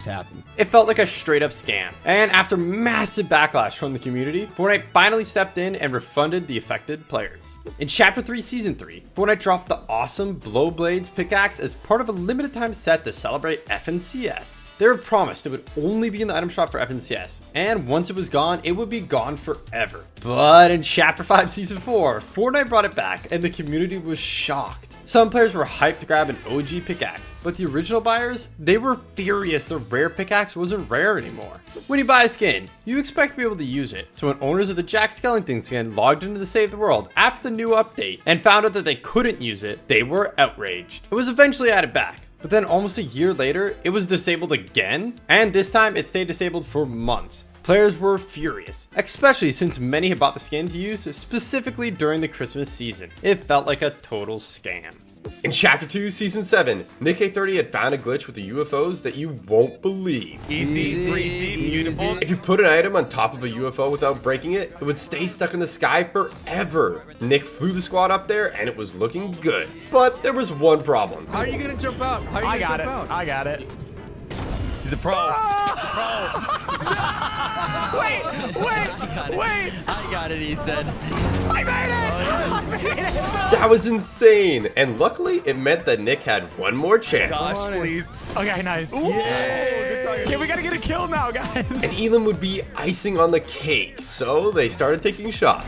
happened.
It felt like a straight up scam. And after massive backlash from the community, Fortnite finally stepped in and refunded the affected players. In Chapter 3 Season 3, Fortnite dropped the awesome Blowblades pickaxe as part of a limited time set to celebrate FNCS. They were promised it would only be in the item shop for FNCS, and once it was gone, it would be gone forever. But in Chapter 5 Season 4, Fortnite brought it back and the community was shocked. Some players were hyped to grab an OG pickaxe, but the original buyers, they were furious the rare pickaxe wasn't rare anymore. When you buy a skin, you expect to be able to use it, so when owners of the Jack Skellington skin logged into the Save the World after the new update and found out that they couldn't use it, they were outraged. It was eventually added back, but then almost a year later, it was disabled again, and this time it stayed disabled for months. Players were furious, especially since many had bought the skin to use specifically during the Christmas season. It felt like a total scam. In Chapter 2, Season 7, Nick A30 had found a glitch with the UFOs that you won't believe.
Easy, breezy, beautiful.
If you put an item on top of a UFO without breaking it, it would stay stuck in the sky forever. Nick flew the squad up there and it was looking good. But there was one problem.
How are you gonna jump out? How are you gonna jump out?
I got it.
He's a pro.
Wait.
I got it, he said.
I made it!
That was insane. And luckily, it meant that Nick had one more chance.
Gosh, please.
Okay, nice. Okay, we gotta get a kill now, guys.
And Elam would be icing on the cake. So they started taking shots.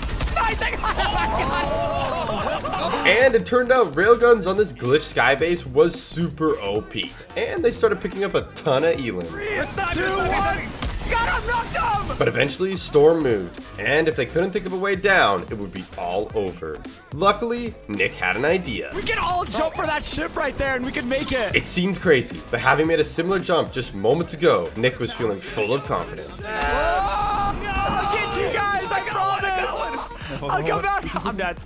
And it turned out railguns on this glitch skybase was super OP. And they started picking up a ton of Elam.
3, 2, 1. Got him, knocked him!
But eventually Storm moved, and if they couldn't think of a way down, it would be all over. Luckily, Nick had an idea.
We can all jump for that ship right there and we can make it.
It seemed crazy, but having made a similar jump just moments ago, Nick was feeling full of confidence.
I'll get you guys, I promise! I'll come back. I'm dead.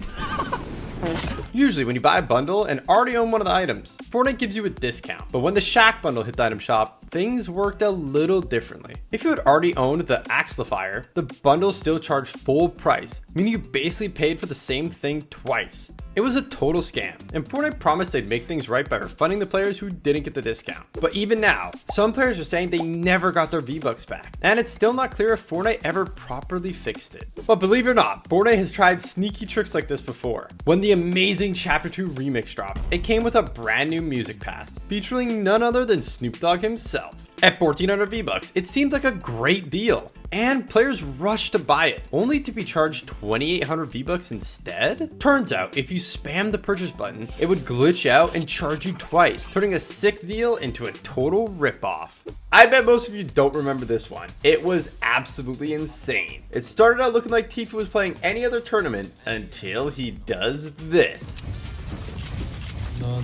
Usually when you buy a bundle and already own one of the items, Fortnite gives you a discount. But when the Shack bundle hit the item shop, things worked a little differently. If you had already owned the Axlifier, the bundle still charged full price, meaning you basically paid for the same thing twice. It was a total scam, and Fortnite promised they'd make things right by refunding the players who didn't get the discount. But even now, some players are saying they never got their V-Bucks back, and it's still not clear if Fortnite ever properly fixed it. But believe it or not, Fortnite has tried sneaky tricks like this before. When the amazing Chapter 2 remix dropped, it came with a brand new music pass, featuring none other than Snoop Dogg himself. At 1,400 V-Bucks, it seemed like a great deal, and players rushed to buy it, only to be charged 2,800 V-Bucks instead? Turns out, if you spam the purchase button, it would glitch out and charge you twice, turning a sick deal into a total ripoff. I bet most of you don't remember this one. It was absolutely insane. It started out looking like Tifa was playing any other tournament until he does this.
No.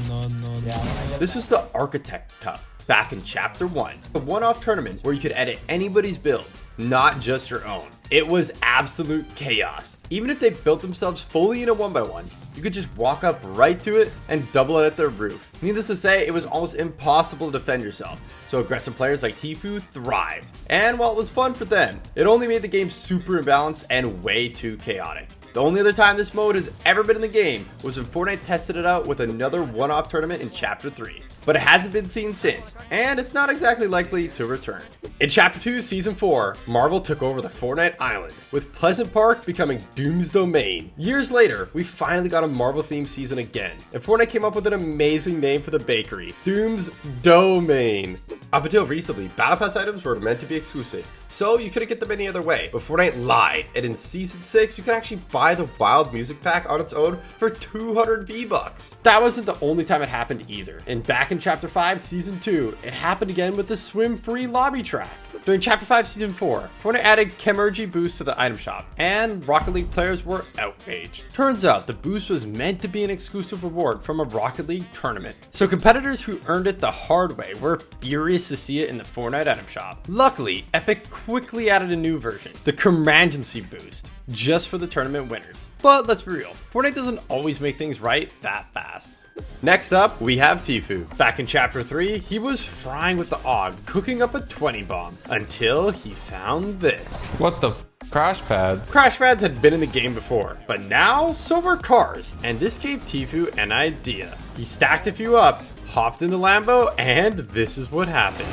This was the Architect Cup. Back in Chapter 1, a one-off tournament where you could edit anybody's builds, not just your own. It was absolute chaos. Even if they built themselves fully in a 1x1, you could just walk up right to it and double edit their roof. Needless to say, it was almost impossible to defend yourself, so aggressive players like Tfue thrived. And while it was fun for them, it only made the game super imbalanced and way too chaotic. The only other time this mode has ever been in the game was when Fortnite tested it out with another one-off tournament in Chapter 3. But it hasn't been seen since, and it's not exactly likely to return. In Chapter 2, Season 4, Marvel took over the Fortnite Island, with Pleasant Park becoming Doom's Domain. Years later, we finally got a Marvel-themed season again, and Fortnite came up with an amazing name for the bakery, Doom's Domain. Up until recently, Battle Pass items were meant to be exclusive, so you couldn't get them any other way. But Fortnite lied, and in Season 6, you could actually buy the Wild Music Pack on its own for 200 V-Bucks. That wasn't the only time it happened either. And back in Chapter 5, Season 2, it happened again with the swim-free lobby track. During Chapter 5, Season 4, Fortnite added Chemergy boost to the item shop, and Rocket League players were outraged. Turns out the boost was meant to be an exclusive reward from a Rocket League tournament, so competitors who earned it the hard way were furious to see it in the Fortnite item shop. Luckily, Epic quickly added a new version, the Chemergency boost, just for the tournament winners. But let's be real, Fortnite doesn't always make things right that fast. Next up, we have Tfue. Back in Chapter 3, he was frying with the AUG, cooking up a 20 bomb, until he found this.
What the crash pads?
Crash pads had been in the game before, but now so were cars, and this gave Tfue an idea. He stacked a few up, hopped in the Lambo, and this is what happened.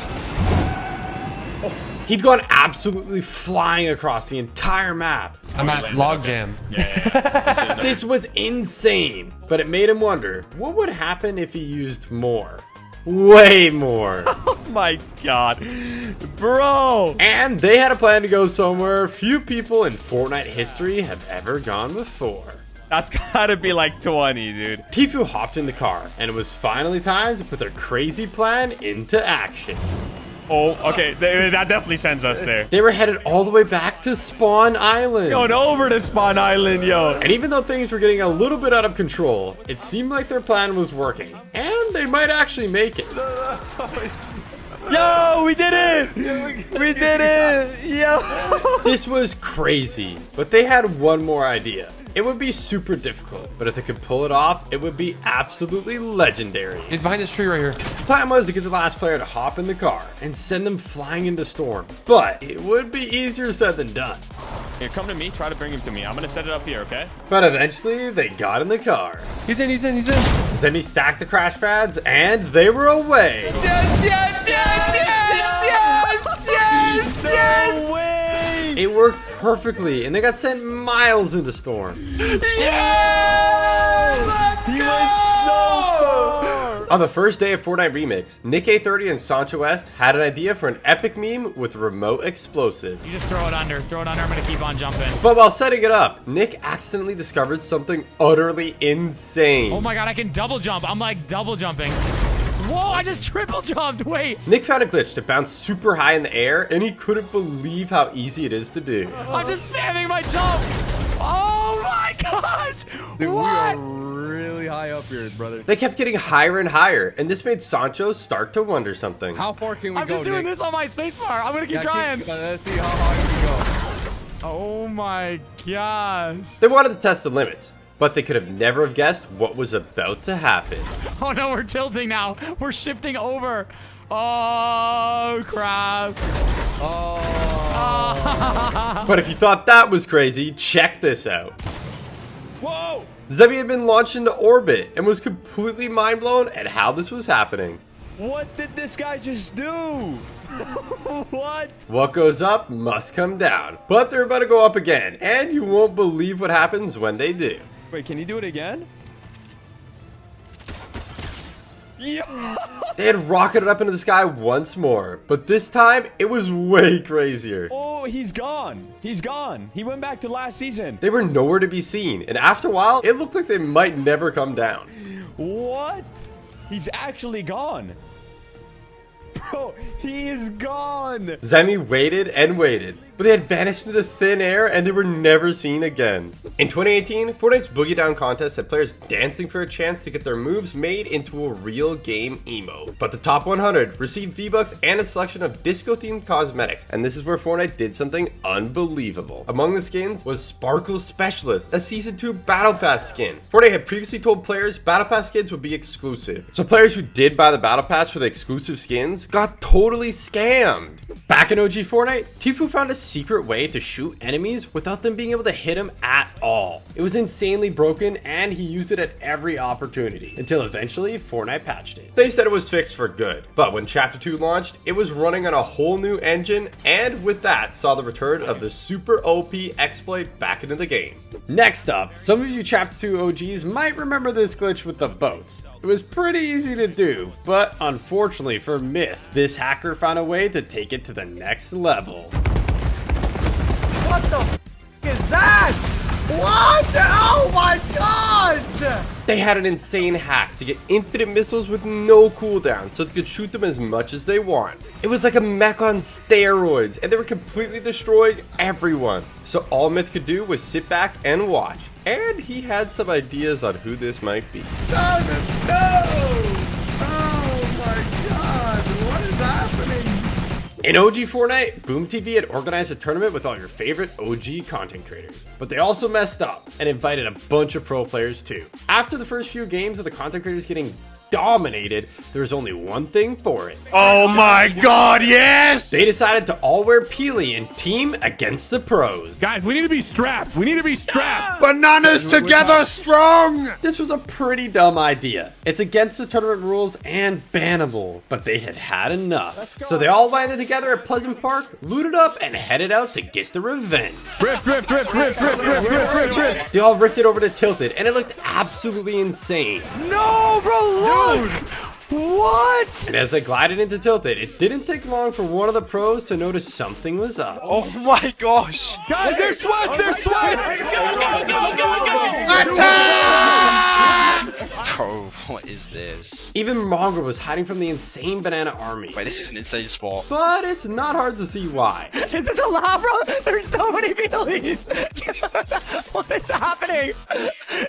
He'd gone absolutely flying across the entire map.
I'm at logjam.
This was insane, but it made him wonder, what would happen if he used more? Way more.
Oh my god. Bro.
And they had a plan to go somewhere few people in Fortnite history have ever gone before.
That's gotta be like 20, dude.
Tfue hopped in the car, and it was finally time to put their crazy plan into action.
Oh, okay. That definitely sends us there.
They were headed all the way back to Spawn Island.
Going over to Spawn Island, yo.
And even though things were getting a little bit out of control, it seemed like their plan was working. And they might actually make it.
Yo, we did it! We did it! Yo!
This was crazy, but they had one more idea. It would be super difficult, but if they could pull it off, it would be absolutely legendary.
He's behind this tree right here.
The plan was to get the last player to hop in the car and send them flying into storm, but it would be easier said than done.
Here, come to me. Try to bring him to me. I'm gonna set it up here, okay?
But eventually, they got in the car.
He's in, he's in, he's in.
Zemi stacked the crash pads, and they were away.
Yes, yes, yes, yes, yes, yes, yes! No way!
It worked perfectly, and they got sent miles into storm.
Yeah! He went so far!
On the first day of Fortnite Remix, Nick A30 and Sancho West had an idea for an epic meme with remote explosives.
You just throw it under. Throw it under. I'm going to keep on jumping.
But while setting it up, Nick accidentally discovered something utterly insane.
Oh my god, I can double jump. I'm like double jumping. Whoa, I just triple jumped. Wait.
Nick found a glitch to bounce super high in the air, and he couldn't believe how easy it is to do.
I'm just spamming my jump. Oh my gosh.
Dude,
what?
we are really high up here, brother.
They kept getting higher and higher, and this made Sancho start to wonder something.
How far can we
I'm
go,
just doing
Nick?
this on my spacebar. I'm going to keep trying.
Let's see how high we can go.
Oh my gosh.
They wanted to test the limits, but they could have never have guessed what was about to happen.
Oh no, we're tilting now. We're shifting over. Oh, crap.
Oh.
But if you thought that was crazy, check this out.
Whoa!
Zemi had been launched into orbit and was completely mind blown at how this was happening.
What did this guy just do? What?
What goes up must come down, but they're about to go up again, and you won't believe what happens when they do.
Wait, can you do it again? Yeah.
They had rocketed up into the sky once more, but this time it was way crazier.
Oh, he's gone. He's gone. He went back to last season.
They were nowhere to be seen, and after a while, it looked like they might never come down.
What? He's actually gone. Bro, he is gone.
Zemi waited and waited, but they had vanished into thin air and they were never seen again. In 2018, Fortnite's Boogie Down contest had players dancing for a chance to get their moves made into a real game emote. But the top 100 received V-Bucks and a selection of disco-themed cosmetics, and this is where Fortnite did something unbelievable. Among the skins was Sparkle Specialist, a Season 2 Battle Pass skin. Fortnite had previously told players Battle Pass skins would be exclusive, so players who did buy the Battle Pass for the exclusive skins got totally scammed. Back in OG Fortnite, Tfue found a secret way to shoot enemies without them being able to hit him at all. It was insanely broken and he used it at every opportunity until eventually Fortnite patched it. They said it was fixed for good, but when Chapter 2 launched, it was running on a whole new engine, and with that saw the return of the super OP exploit back into the game. Next up, some of you Chapter 2 OGs might remember this glitch with the boats. It was pretty easy to do, but unfortunately for Myth, this hacker found a way to take it to the next level.
What the f is that? What? Oh my god!
They had an insane hack to get infinite missiles with no cooldown, so they could shoot them as much as they want. It was like a mech on steroids, and they were completely destroying everyone. So all Myth could do was sit back and watch. And he had some ideas on who this might be.
No! Oh my god, what is happening?
In OG Fortnite, Boom TV had organized a tournament with all your favorite OG content creators. But they also messed up and invited a bunch of pro players too. After the first few games of the content creators getting dominated, there was only one thing for it.
Oh my god, yes!
They decided to all wear Peely and team against the pros.
Guys, we need to be strapped. We need to be strapped.
Bananas together strong!
This was a pretty dumb idea. It's against the tournament rules and bannable, but they had had enough. So they all landed together at Pleasant Park, looted up, and headed out to get the revenge.
Rift.
They all rifted over to Tilted, and it looked absolutely insane.
No, bro, look! What?
And as they glided into Tilted, it didn't take long for one of the pros to notice something was up.
Oh my gosh!
Guys, they're sweats! They're sweats!
Go! Attack! Bro, what is this?
Even Mongrel was hiding from the insane banana army.
Wait, this is an insane spot.
But it's not hard to see why.
Is this allowed, bro? There's so many Peelies. What is happening?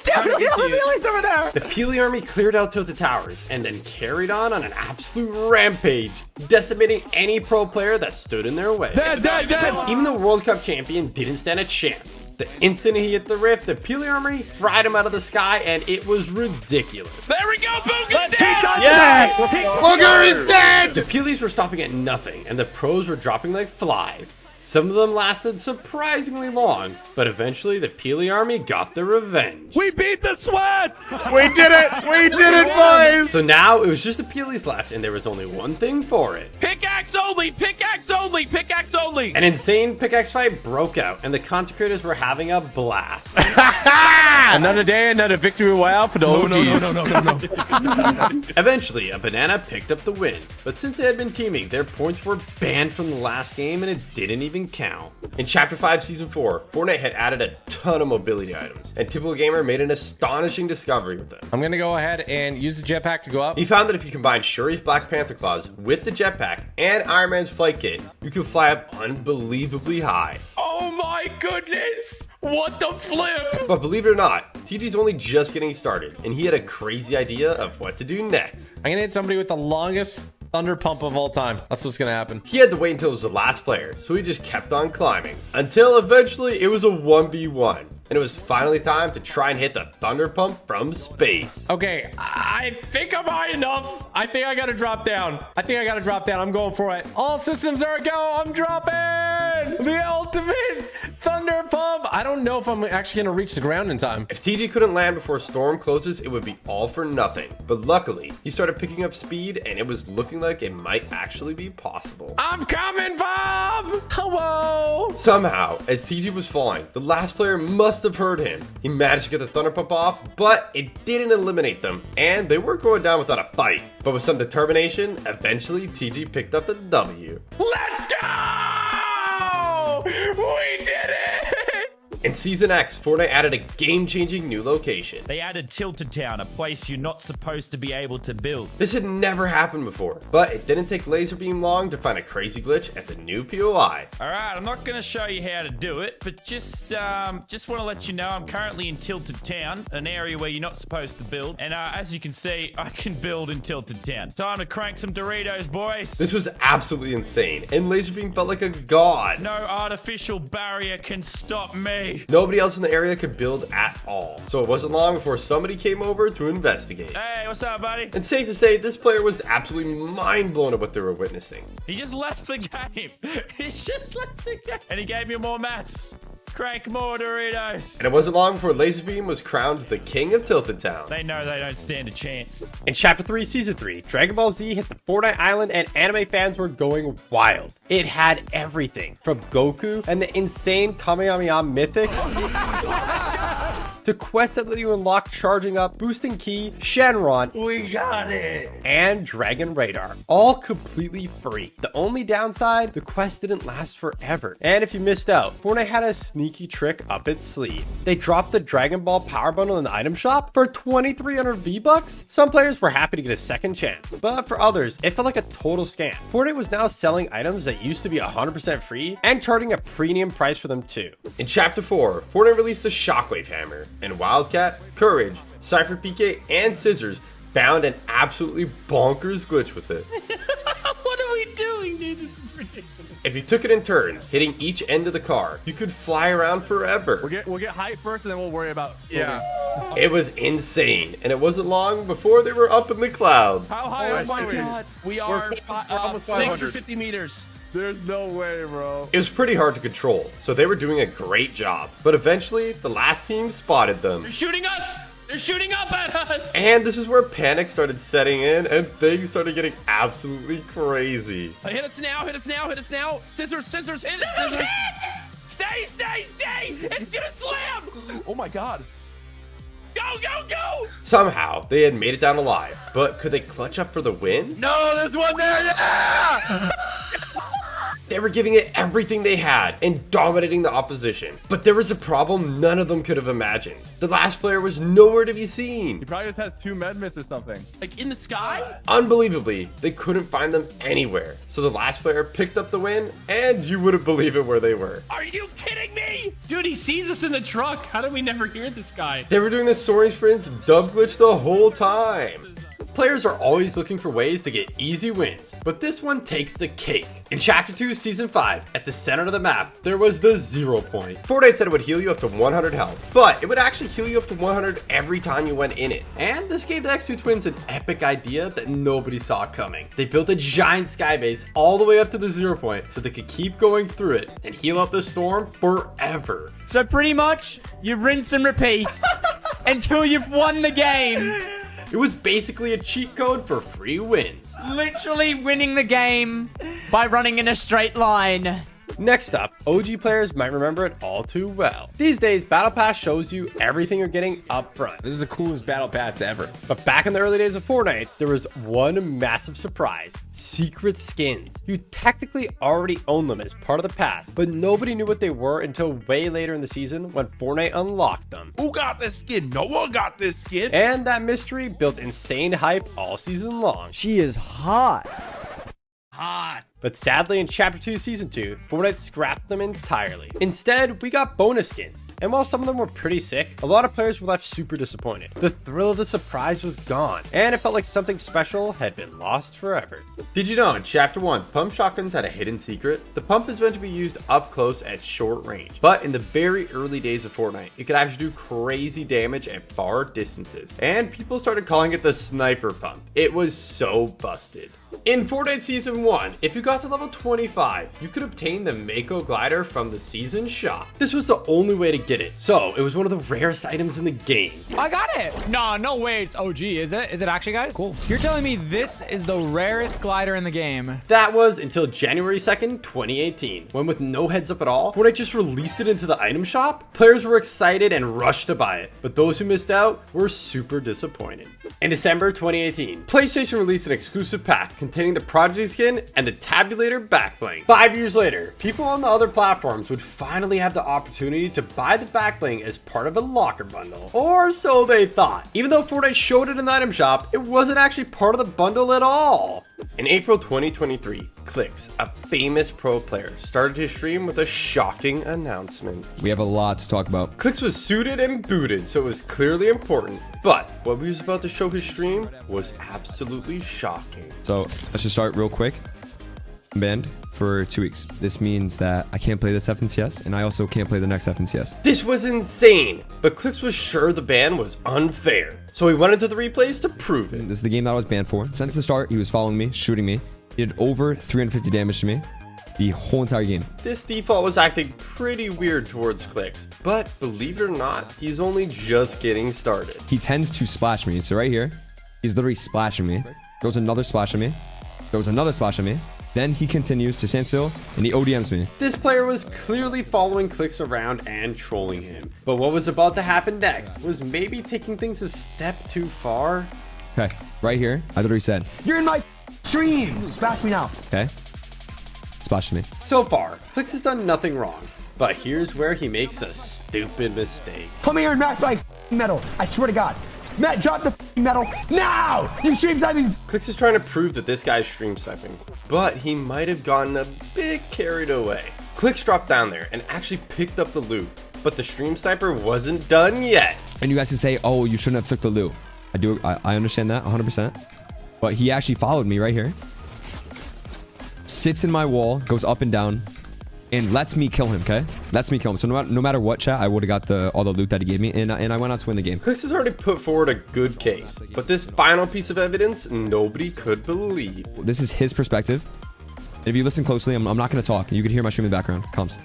Definitely all the Peelies over there.
The Peely army cleared out Tilted Towers and then carried on an absolute rampage, decimating any pro player that stood in their way.
Dead.
Even the World Cup champion didn't stand a chance. The instant he hit the rift, the Peely army fried him out of the sky, and it was ridiculous.
There we go, Booger's dead!
Yes!
Booger is dead!
The Peelies were stopping at nothing, and the pros were dropping like flies. Some of them lasted surprisingly long, but eventually the Peely army got their revenge.
We beat the sweats!
We did it! We did it, boys!
So now it was just the Peelies left, and there was only one thing for it.
Pickaxe only! Pickaxe only! Pickaxe only!
An insane pickaxe fight broke out, and the content creators were having a blast.
Another day, another victory royale for the OGs.
No.
Eventually, a banana picked up the win, but since they had been teaming, their points were banned from the last game, and it didn't even count. In Chapter 5, Season 4, Fortnite had added a ton of mobility items, and Typical Gamer made an astonishing discovery with them.
I'm gonna go ahead and use the jetpack to go up.
He found that if you combine Shuri's Black Panther claws with the jetpack and Iron Man's flight kit, you could fly up unbelievably high.
Oh my goodness! What the flip?
But believe it or not, TG's only just getting started, and he had a crazy idea of what to do next.
I'm gonna hit somebody with the longest thunder pump of all time. That's what's gonna happen.
He had to wait until it was the last player, so he just kept on climbing, until eventually it was a 1v1. And it was finally time to try and hit the thunder pump from space.
Okay, I think I'm high enough. I think I gotta drop down. I'm going for it. All systems are a go. I'm dropping the ultimate thunder pump. I don't know if I'm actually gonna reach the ground in time.
If TG couldn't land before storm closes, it would be all for nothing. But luckily, he started picking up speed, and it was looking like it might actually be possible.
I'm coming, Bob! Hello!
Somehow, as TG was falling, the last player must have heard him. He managed to get the thunder pump off, but it didn't eliminate them, and they weren't going down without a fight. But with some determination, eventually TG picked up the W.
Let's go! We did it!
In Season X, Fortnite added a game-changing new location.
They added Tilted Town, a place you're not supposed to be able to build.
This had never happened before, but it didn't take Laserbeam long to find a crazy glitch at the new POI.
Alright, I'm not going to show you how to do it, but just want to let you know I'm currently in Tilted Town, an area where you're not supposed to build. And as you can see, I can build in Tilted Town. Time to crank some Doritos, boys.
This was absolutely insane, and Laserbeam felt like a god.
No artificial barrier can stop me.
Nobody else in the area could build at all, so it wasn't long before somebody came over to investigate.
Hey, what's up, buddy?
And safe to say, this player was absolutely mind blown at what they were witnessing.
He just left the game. He just left the game. And he gave me more mats. Crank more Doritos.
And it wasn't long before Laserbeam was crowned the king of Tilted Town.
They know they don't stand a chance.
In Chapter 3, Season 3, Dragon Ball Z hit the Fortnite Island, and anime fans were going wild. It had everything, from Goku and the insane Kamehameha Mythic to quests that let you unlock Charging Up, Boosting Ki, Shenron,
We got it!
and Dragon Radar, all completely free. The only downside, the quest didn't last forever. And if you missed out, Fortnite had a sneaky trick up its sleeve. They dropped the Dragon Ball Power Bundle in the item shop for 2,300 V-Bucks. Some players were happy to get a second chance, but for others, it felt like a total scam. Fortnite was now selling items that used to be 100% free and charging a premium price for them too. In Chapter 4, Fortnite released the Shockwave Hammer, and Wildcat, Courage, Cypher PK, and Scissors found an absolutely bonkers glitch with it.
What are we doing, dude? This is ridiculous.
If you took it in turns, hitting each end of the car, you could fly around forever.
We'll get height first, and then we'll worry about.
Yeah.
It was insane, and it wasn't long before they were up in the clouds.
How high
Oh
are
my
we?
god. We are
almost 500.
650 meters.
There's no way, bro.
It was pretty hard to control, so they were doing a great job. But eventually, the last team spotted them.
They're shooting us! They're shooting up at us!
And this is where panic started setting in, and things started getting absolutely crazy.
Hit us now, hit us now, hit us now. Scissors, scissors, hit it,
Scissors hit! Stay! It's gonna slam!
Oh my god.
Go!
Somehow, they had made it down alive, but could they clutch up for the win?
No, there's one there. Yeah!
They were giving it everything they had and dominating the opposition. But there was a problem none of them could have imagined. The last player was nowhere to be seen.
He probably just has 2 med miss or something.
Like in the sky?
Unbelievably, they couldn't find them anywhere. So the last player picked up the win, and you wouldn't believe it where they were.
Are you kidding me? Dude, he sees us in the truck. How did we never hear this guy?
They were doing the soaring sprints dub glitch the whole time. Players are always looking for ways to get easy wins, but this one takes the cake. In Chapter 2, Season 5, at the center of the map, there was the 0 point. Fortnite said it would heal you up to 100 health, but it would actually heal you up to 100 every time you went in it. And this gave the X2 twins an epic idea that nobody saw coming. They built a giant sky base all the way up to the 0 point so they could keep going through it and heal up the storm forever.
So pretty much, you rinse and repeat until you've won the game.
It was basically a cheat code for free wins.
Literally winning the game by running in a straight line.
Next up, OG players might remember it all too well. These days, Battle Pass shows you everything you're getting up front.
This is the coolest Battle Pass ever.
But back in the early days of Fortnite, there was one massive surprise. Secret skins. You technically already own them as part of the pass, but nobody knew what they were until way later in the season when Fortnite unlocked them.
Who got this skin? No one got this skin.
And that mystery built insane hype all season long.
She is hot.
But sadly, in Chapter 2, Season 2, Fortnite scrapped them entirely. Instead, we got bonus skins. And while some of them were pretty sick, a lot of players were left super disappointed. The thrill of the surprise was gone, and it felt like something special had been lost forever. Did you know in Chapter 1, pump shotguns had a hidden secret? The pump is meant to be used up close at short range. But in the very early days of Fortnite, it could actually do crazy damage at far distances. And people started calling it the sniper pump. It was so busted. In Fortnite Season 1, if you got to level 25, you could obtain the Mako glider from the season shop. This was the only way to get it, so it was one of the rarest items in the game.
I got it. No way it's OG, is it? Is it actually, guys? Cool. You're telling me this is the rarest glider in the game?
That was until January 2nd, 2018, when with no heads up at all, Fortnite just released it into the item shop. Players were excited and rushed to buy it, but those who missed out were super disappointed. In December 2018, PlayStation released an exclusive pack containing the Prodigy skin and the Tabulator backbling. 5 years later, people on the other platforms would finally have the opportunity to buy the backbling as part of a locker bundle. Or so they thought. Even though Fortnite showed it in the item shop, it wasn't actually part of the bundle at all. In April 2023, Clicks, a famous pro player, started his stream with a shocking announcement.
We have a lot to talk about.
Clicks was suited and booted, so it was clearly important. But what he was about to show his stream was absolutely shocking.
So let's just start real quick. I'm banned for 2 weeks. This means that I can't play this FNCS, and I also can't play the next FNCS.
This was insane, but Clicks was sure the ban was unfair. So he went into the replays to prove it.
This is the game that I was banned for. Since the start, he was following me, shooting me. He did over 350 damage to me the whole entire game.
This default was acting pretty weird towards Clicks, but believe it or not, he's only just getting started.
He tends to splash me. So right here, he's literally splashing me. Goes another splash at me. Goes another splash at me. Then he continues to stand still and he ODMs me.
This player was clearly following Clicks around and trolling him. But what was about to happen next was maybe taking things a step too far.
Okay, right here, I literally said,
"You're in my stream. Smash me now."
Okay, splash me.
So far, Clicks has done nothing wrong. But here's where he makes a stupid mistake.
Come here and match my medal. I swear to God. Matt, drop the medal now! You stream sniping!
Clicks is trying to prove that this guy's stream sniping, but he might have gotten a bit carried away. Clicks dropped down there and actually picked up the loot, but the stream sniper wasn't done yet.
And you guys can say, oh, you shouldn't have took the loot. I understand that 100%. But he actually followed me right here. Sits in my wall, goes up and down, and lets me kill him, okay? Lets me kill him. So no matter what, chat, I would have got all the loot that he gave me, and I went on to win the game.
Clix has already put forward a good case, but this final piece of evidence, nobody could believe.
This is his perspective. And if you listen closely, I'm not going to talk. You can hear my stream in the background. Comes.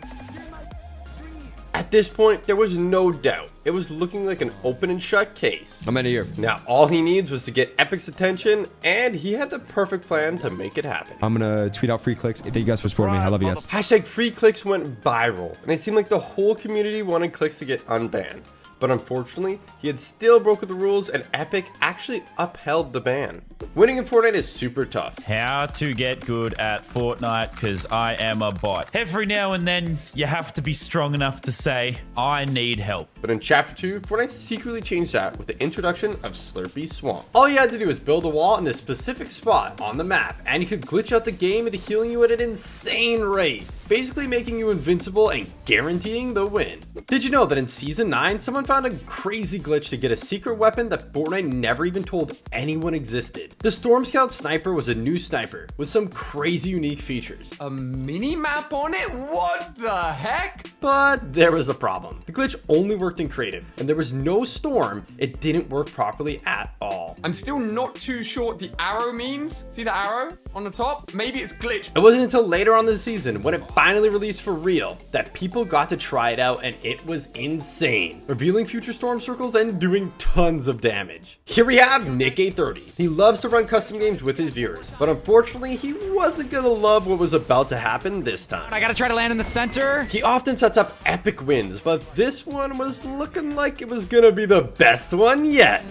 At this point, there was no doubt. It was looking like an open and shut case.
I'm in here.
Now, all he needs was to get Epic's attention, and he had the perfect plan to make it happen.
I'm going to tweet out free clicks. Thank you guys for supporting me. I love you guys.
Hashtag free clicks went viral, and it seemed like the whole community wanted Clicks to get unbanned. But unfortunately, he had still broken the rules, and Epic actually upheld the ban. Winning in Fortnite is super tough.
How to get good at Fortnite, because I am a bot. Every now and then, you have to be strong enough to say, I need help.
But in Chapter 2, Fortnite secretly changed that with the introduction of Slurpy Swamp. All you had to do was build a wall in this specific spot on the map, and you could glitch out the game into healing you at an insane rate, basically making you invincible and guaranteeing the win. Did you know that in Season 9, someone found a crazy glitch to get a secret weapon that Fortnite never even told anyone existed? The Storm Scout Sniper was a new sniper with some crazy unique features.
A mini map on it? What the heck?
But there was a problem. The glitch only worked in creative, and there was no storm. It didn't work properly at all.
I'm still not too sure what the arrow means. See the arrow on the top? Maybe it's glitched.
It wasn't until later on this season, when it finally released for real, that people got to try it out, and it was insane, revealing future storm circles and doing tons of damage. Here we have Nick A30. He loves to run custom games with his viewers, but unfortunately, he wasn't gonna love what was about to happen this time.
I gotta try to land in the center.
He often sets up epic wins, but this one was looking like it was gonna be the best one yet.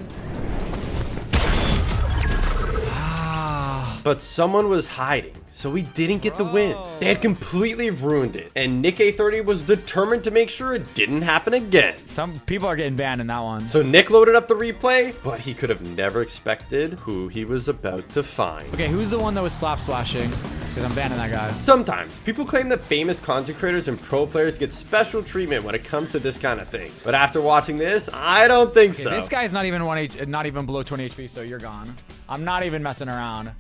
But someone was hiding, so he didn't get the win. They had completely ruined it, and Nick A30 was determined to make sure it didn't happen again.
Some people are getting banned in that one.
So Nick loaded up the replay, but he could have never expected who he was about to find.
Okay, who's the one that was slap splashing? Because I'm banning that guy.
Sometimes, people claim that famous content creators and pro players get special treatment when it comes to this kind of thing. But after watching this, I don't think so.
This guy's not even not even below 20 HP, so you're gone. I'm not even messing around.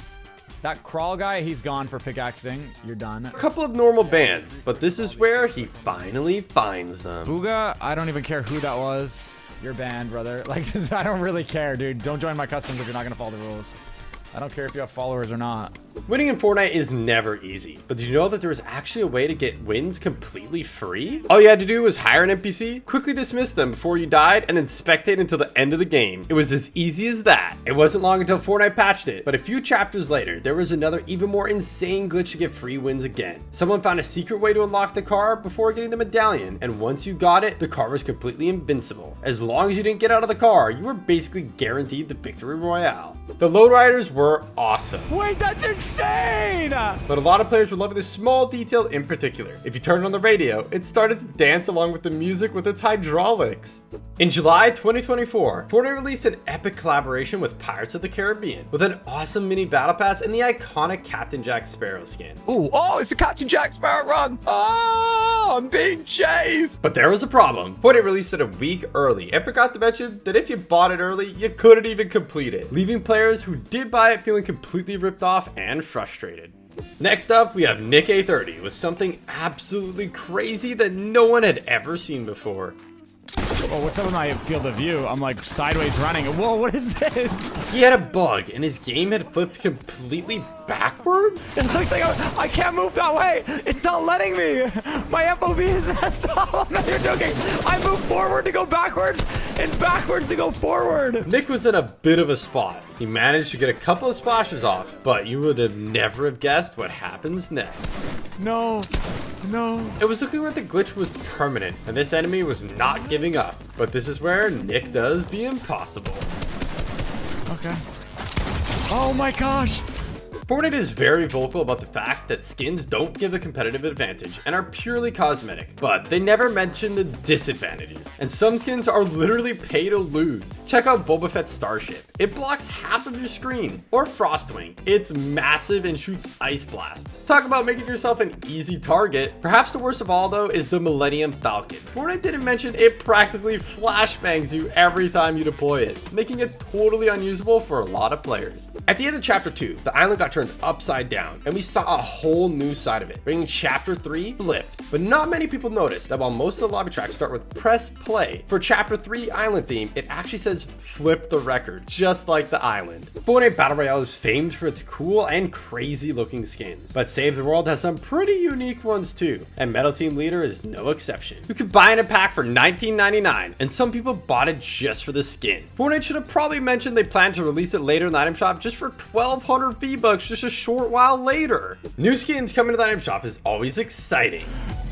That crawl guy, he's gone for pickaxing. You're done.
A couple of normal bans, but this is where he finally finds them.
Booga, I don't even care who that was. You're banned, brother. Like, I don't really care, dude. Don't join my customs if you're not gonna follow the rules. I don't care if you have followers or not.
Winning in Fortnite is never easy, but did you know that there was actually a way to get wins completely free? All you had to do was hire an NPC, quickly dismiss them before you died, and then spectate until the end of the game. It was as easy as that. It wasn't long until Fortnite patched it, but a few chapters later, there was another even more insane glitch to get free wins again. Someone found a secret way to unlock the car before getting the medallion, and once you got it, the car was completely invincible. As long as you didn't get out of the car, you were basically guaranteed the victory royale. The lowriders were awesome.
Wait, that's insane!
But a lot of players were loving this small detail in particular. If you turned on the radio, it started to dance along with the music with its hydraulics. In July 2024, Fortnite released an epic collaboration with Pirates of the Caribbean with an awesome mini battle pass and the iconic Captain Jack Sparrow skin.
Ooh, oh, it's a Captain Jack Sparrow run. Oh, I'm being chased.
But there was a problem. Fortnite released it a week early and forgot to mention that if you bought it early, you couldn't even complete it, leaving players who did buy it feeling completely ripped off and frustrated. Next up, we have Nick A30 with something absolutely crazy that no one had ever seen before.
Oh, what's up with my field of view? I'm like sideways running. Whoa, what is this?
He had a bug and his game had flipped completely backwards.
It looks like I can't move that way. It's not letting me. My FOV is messed up. No, you're joking. I move forward to go backwards and backwards to go forward.
Nick was in a bit of a spot. He managed to get a couple of splashes off, but you would have never have guessed what happens next.
No. No.
It was looking like the glitch was permanent, and this enemy was not giving up. But this is where Nick does the impossible.
Okay. Oh my gosh.
Fortnite is very vocal about the fact that skins don't give a competitive advantage and are purely cosmetic, but they never mention the disadvantages. And some skins are literally pay to lose. Check out Boba Fett's Starship. It blocks half of your screen. Or Frostwing. It's massive and shoots ice blasts. Talk about making yourself an easy target. Perhaps the worst of all though is the Millennium Falcon. Fortnite didn't mention it practically flashbangs you every time you deploy it, making it totally unusable for a lot of players. At the end of chapter 2, the island got turned turned upside down, and we saw a whole new side of it, bringing Chapter 3 flipped. But not many people noticed that while most of the lobby tracks start with press play, for Chapter 3 Island theme, it actually says flip the record, just like the island. Fortnite Battle Royale is famed for its cool and crazy looking skins, but Save the World has some pretty unique ones too, and Metal Team Leader is no exception. You could buy in a pack for $19.99, and some people bought it just for the skin. Fortnite should have probably mentioned they plan to release it later in the item shop just for 1,200 V-Bucks just a short while later. New skins coming to the item shop is always exciting.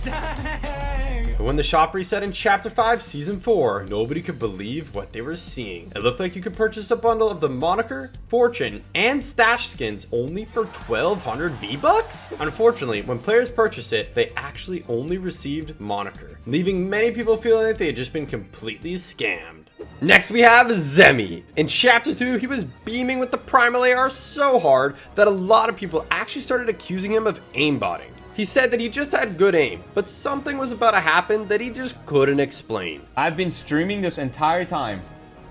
But when the shop reset in Chapter 5 Season 4, nobody could believe what they were seeing. It looked like you could purchase a bundle of the Moniker, Fortune, and Stash skins only for 1,200 V-Bucks? Unfortunately, when players purchased it, they actually only received Moniker, leaving many people feeling like they had just been completely scammed. Next we have Zemi. In Chapter 2, he was beaming with the Primal AR so hard that a lot of people actually started accusing him of aimbotting. He said that he just had good aim, but something was about to happen that he just couldn't explain.
I've been streaming this entire time,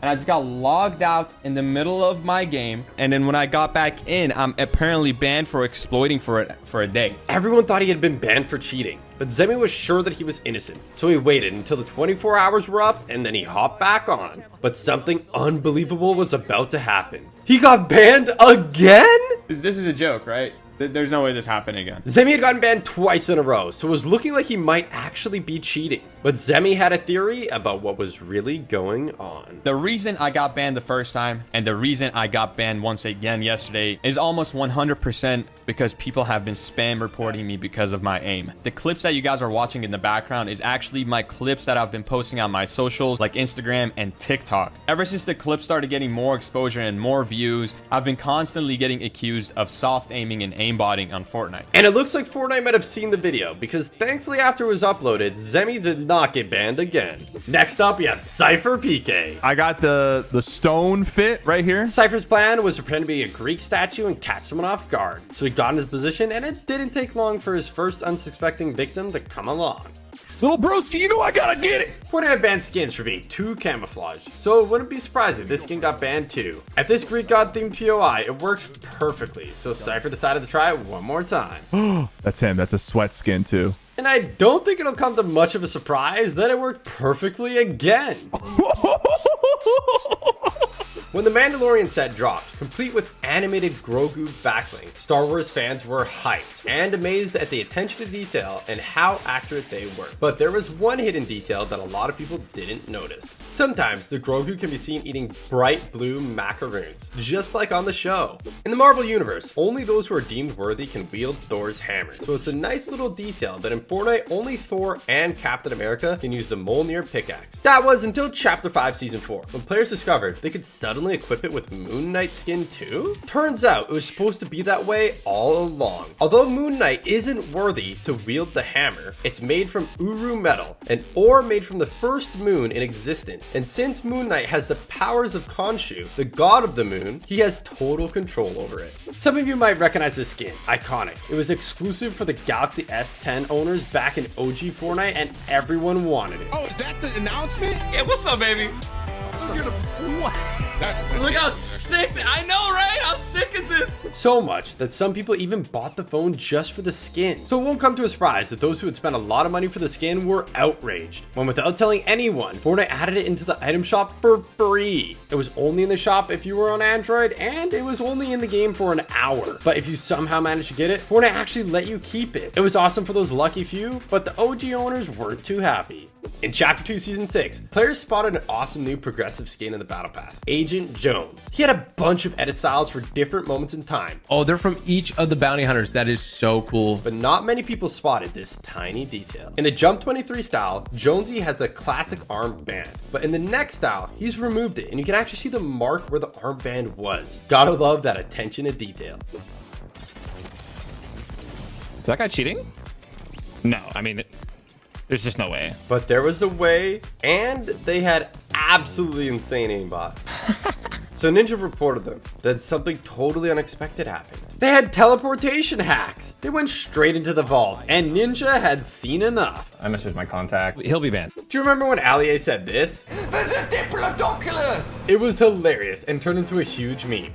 and I just got logged out in the middle of my game, and then when I got back in, I'm apparently banned for exploiting for a day.
Everyone thought he had been banned for cheating, but Zemi was sure that he was innocent, so he waited until the 24 hours were up, and then he hopped back on. But something unbelievable was about to happen. He got banned again?
This is a joke, right? There's no way this happened again.
Zemi had gotten banned twice in a row, so it was looking like he might actually be cheating. But Zemi had a theory about what was really going on.
The reason I got banned the first time and the reason I got banned once again yesterday is almost 100% because people have been spam reporting me because of my aim. The clips that you guys are watching in the background is actually my clips that I've been posting on my socials like Instagram and TikTok. Ever since the clips started getting more exposure and more views, I've been constantly getting accused of soft aiming and aimbotting on Fortnite.
And it looks like Fortnite might have seen the video, because thankfully after it was uploaded, Zemi did not get banned again. Next up, we have Cypher PK.
I got the stone fit right here.
Cypher's plan was to pretend to be a Greek statue and catch someone off guard. So he got in his position, and it didn't take long for his first unsuspecting victim to come along.
Little broski, you know I gotta get it.
Fortnite banned skins for being too camouflaged, so it wouldn't be surprising if this skin got banned too. At this Greek god themed POI, it worked perfectly, so Cypher decided to try it one more time.
That's him. That's a sweat skin too.
And I don't think it'll come to much of a surprise that it worked perfectly again. When the Mandalorian set dropped, complete with animated Grogu backlink, Star Wars fans were hyped and amazed at the attention to detail and how accurate they were. But there was one hidden detail that a lot of people didn't notice. Sometimes the Grogu can be seen eating bright blue macaroons, just like on the show. In the Marvel Universe, only those who are deemed worthy can wield Thor's hammer, so it's a nice little detail that in Fortnite only Thor and Captain America can use the Mjolnir pickaxe. That was until Chapter 5 Season 4, when players discovered they could suddenly equip it with Moon Knight skin too? Turns out it was supposed to be that way all along. Although Moon Knight isn't worthy to wield the hammer, it's made from Uru metal, an ore made from the first moon in existence. And since Moon Knight has the powers of Khonshu, the god of the moon, he has total control over it. Some of you might recognize this skin, iconic. It was exclusive for the Galaxy S10 owners back in OG Fortnite, and everyone wanted it.
Oh, is that the announcement?
Yeah, what's up, baby? Look how sick. I know, right? How sick is this?
So much that some people even bought the phone just for the skin. So it won't come to a surprise that those who had spent a lot of money for the skin were outraged, when without telling anyone, Fortnite added it into the item shop for free. It was only in the shop if you were on Android, and it was only in the game for an hour. But if you somehow managed to get it, Fortnite actually let you keep it. It was awesome for those lucky few, but the OG owners weren't too happy. In Chapter 2 Season 6, players spotted an awesome new progressive skin in the Battle Pass, Agent Jones. He had a bunch of edit styles for different moments in time.
Oh, they're from each of the bounty hunters. That is so cool.
But not many people spotted this tiny detail. In the Jump 23 style, Jonesy has a classic armband, but in the next style, he's removed it, and you can actually see the mark where the armband was. Gotta love that attention to detail.
Is that guy cheating? No, I mean, there's just no way.
But there was a way, and they had absolutely insane aimbot. So Ninja reported them that something totally unexpected happened. They had teleportation hacks. They went straight into the vault, and Ninja had seen enough.
I messaged my contact. He'll be banned.
Do you remember when Allier said this?
There's a Diplodocus!
It was hilarious and turned into a huge meme.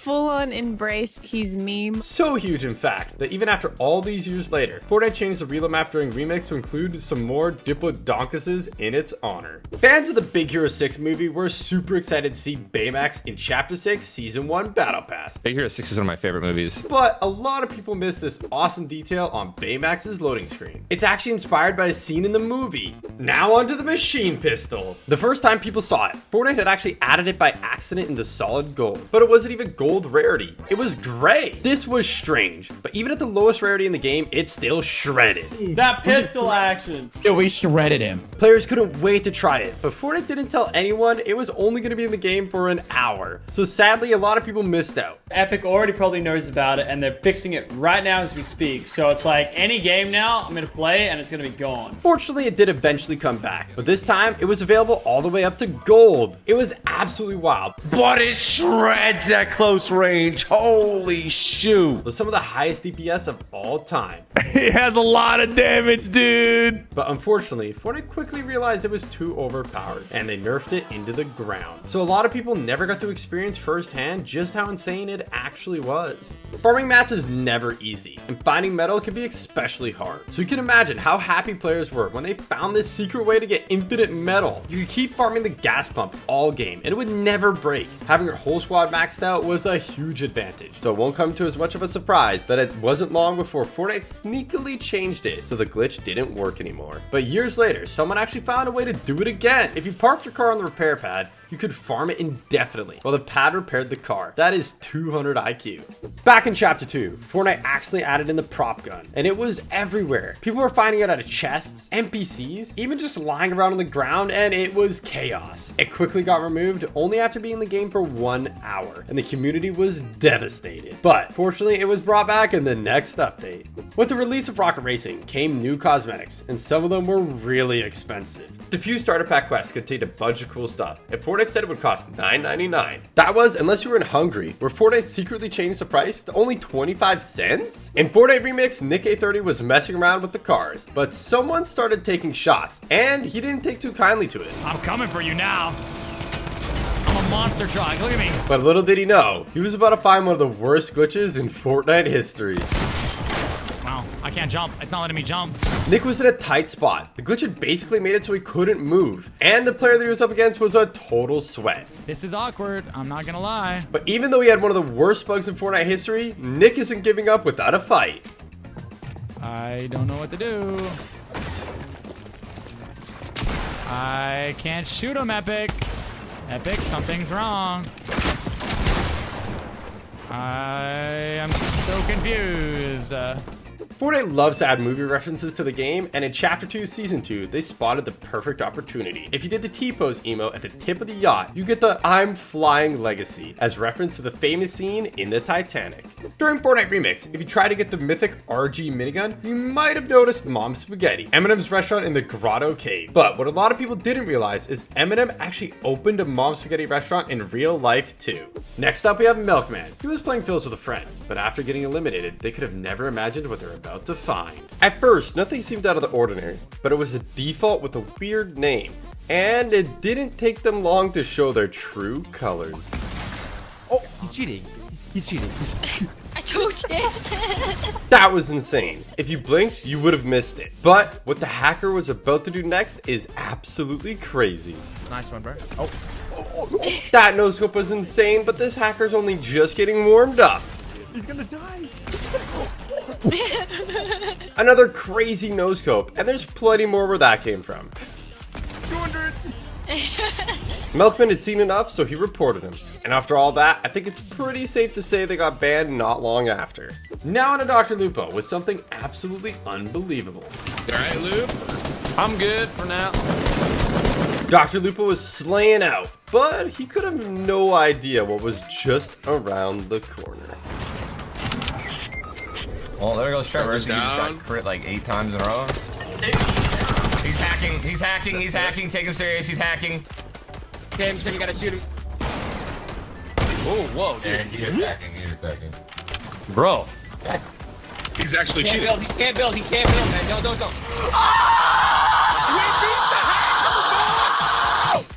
full-on embraced his meme.
So huge, in fact, that even after all these years later, Fortnite changed the reload map during Remix to include some more Diplodoncuses in its honor. Fans of the Big Hero 6 movie were super excited to see Baymax in Chapter 6 Season 1 Battle Pass.
Big Hero 6 is one of my favorite movies.
But a lot of people miss this awesome detail on Baymax's loading screen. It's actually inspired by a scene in the movie. Now onto the machine pistol. The first time people saw it, Fortnite had actually added it by accident into solid gold, but it wasn't even gold rarity. It was gray. This was strange, but even at the lowest rarity in the game, it still shredded.
That pistol action.
Yeah, we shredded him.
Players couldn't wait to try it, but Fortnite didn't tell anyone it was only going to be in the game for an hour. So sadly, a lot of people missed out.
Epic already probably knows about it, and they're fixing it right now as we speak. So it's like any game now, I'm gonna play, and it's gonna be gone.
Fortunately, it did eventually come back, but this time it was available all the way up to gold. It was absolutely wild.
But it shreds at close range. Holy shoot.
With some of the highest DPS of all time.
It has a lot of damage, dude.
But unfortunately, Fortnite quickly realized it was too overpowered, and they nerfed it into the ground. So a lot of people never got to experience firsthand just how insane it actually was. Farming mats is never easy, and finding metal can be especially hard. So you can imagine how happy players were when they found this secret way to get infinite metal. You could keep farming the gas pump all game, and it would never break. Having your whole squad maxed out was a huge advantage. So it won't come to as much of a surprise that it wasn't long before Fortnite sneakily changed it so the glitch didn't work anymore. But years later, someone actually found a way to do it again. If you parked your car on the repair pad, you could farm it indefinitely while the pad repaired the car. That is 200 IQ. Back in Chapter 2, Fortnite accidentally added in the prop gun, and it was everywhere. People were finding it out of chests, NPCs, even just lying around on the ground, and it was chaos. It quickly got removed only after being in the game for 1 hour, and the community was devastated. But fortunately, it was brought back in the next update. With the release of Rocket Racing came new cosmetics, and some of them were really expensive. The few starter pack quests contained a bunch of cool stuff, and Fortnite said it would cost $9.99. That was unless you were in Hungary, where Fortnite secretly changed the price to only 25 cents. In Fortnite Remix, Nick A30 was messing around with the cars, but someone started taking shots, and he didn't take too kindly to it.
I'm coming for you now. I'm a monster truck. Look at me.
But little did he know, he was about to find one of the worst glitches in Fortnite history.
Wow, I can't jump. It's not letting me jump.
Nick was in a tight spot. The glitch had basically made it so he couldn't move. And the player that he was up against was a total sweat.
This is awkward. I'm not gonna lie.
But even though he had one of the worst bugs in Fortnite history, Nick isn't giving up without a fight.
I don't know what to do. I can't shoot him, Epic. Epic, something's wrong. I am so confused.
Fortnite loves to add movie references to the game, and in Chapter 2 Season 2, they spotted the perfect opportunity. If you did the T-pose emote at the tip of the yacht, you get the I'm Flying Legacy, as reference to the famous scene in the Titanic. During Fortnite Remix, if you try to get the mythic RG minigun, you might have noticed Mom's Spaghetti, Eminem's restaurant in the Grotto Cave. But what a lot of people didn't realize is Eminem actually opened a Mom's Spaghetti restaurant in real life too. Next up, we have Milkman. He was playing Phils with a friend, but after getting eliminated, they could have never imagined what they're about to find. At first, nothing seemed out of the ordinary, but it was a default with a weird name, and it didn't take them long to show their true colors.
Oh, he's cheating. He's cheating.
I told you.
That was insane. If you blinked, you would have missed it. But what the hacker was about to do next is absolutely crazy.
Nice one, bro. Oh.
That no-scope was insane, but this hacker's only just getting warmed up.
He's gonna die.
Another crazy no-scope, and there's plenty more where that came from.
200.
Milkman had seen enough, so he reported him. And after all that, I think it's pretty safe to say they got banned not long after. Now on to Dr. Lupo with something absolutely unbelievable.
Alright, Lupe. I'm good for now.
Dr. Lupo was slaying out, but he could have no idea what was just around the corner.
Well, there goes Trevor. He just
down.
got crit like 8 times in a row. He's hacking. He's hacking. He's hacking. Take him serious. He's hacking.
Tim, you gotta shoot him.
Oh, whoa, dude.
Yeah, he is hacking. He is hacking.
Bro. He's actually
He can't
cheating.
build, he can't build, he can't build, man. Don't.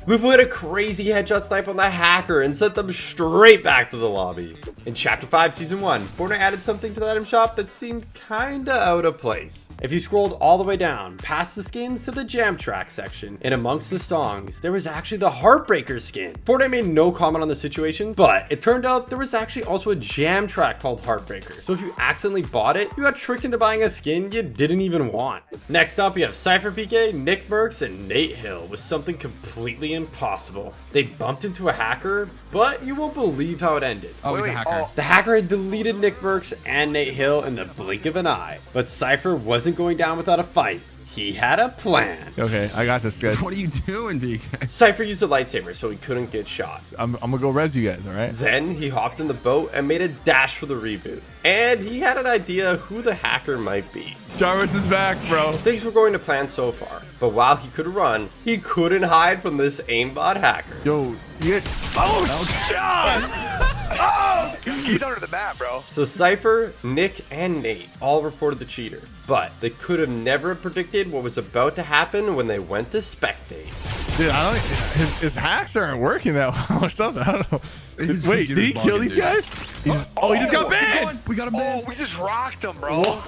Lupo hit a crazy headshot snipe on the hacker and sent them straight back to the lobby. In Chapter 5, Season 1, Fortnite added something to the item shop that seemed kinda out of place. If you scrolled all the way down, past the skins to the jam track section, and amongst the songs, there was actually the Heartbreaker skin. Fortnite made no comment on the situation, but it turned out there was actually also a jam track called Heartbreaker. So if you accidentally bought it, you got tricked into buying a skin you didn't even want. Next up, you have Cypher PK, Nick Merckx, and Nate Hill with something completely impossible. They bumped into a hacker, but you won't believe how it ended.
Oh, he's a hacker.
The hacker had deleted Nick Merckx and Nate Hill in the blink of an eye, but Cypher wasn't going down without a fight. He had a plan.
Okay, I got this, guys.
What are you doing, BK?
Cypher used a lightsaber so he couldn't get shot.
I'm gonna go res you guys, all right?
Then he hopped in the boat and made a dash for the reboot. And he had an idea who the hacker might be.
Jarvis is back, bro.
Things were going to plan so far, but while he could run, he couldn't hide from this aimbot hacker.
Yo, you get...
Oh, shot! Oh! He's under the map, bro.
So Cypher, Nick, and Nate all reported the cheater, but they could have never predicted what was about to happen when they went to spectate.
Dude, I don't... His hacks aren't working that well or something. I don't know. Wait, did he kill these guys? He just got banned!
We got him banned. Oh, we just rocked him, bro.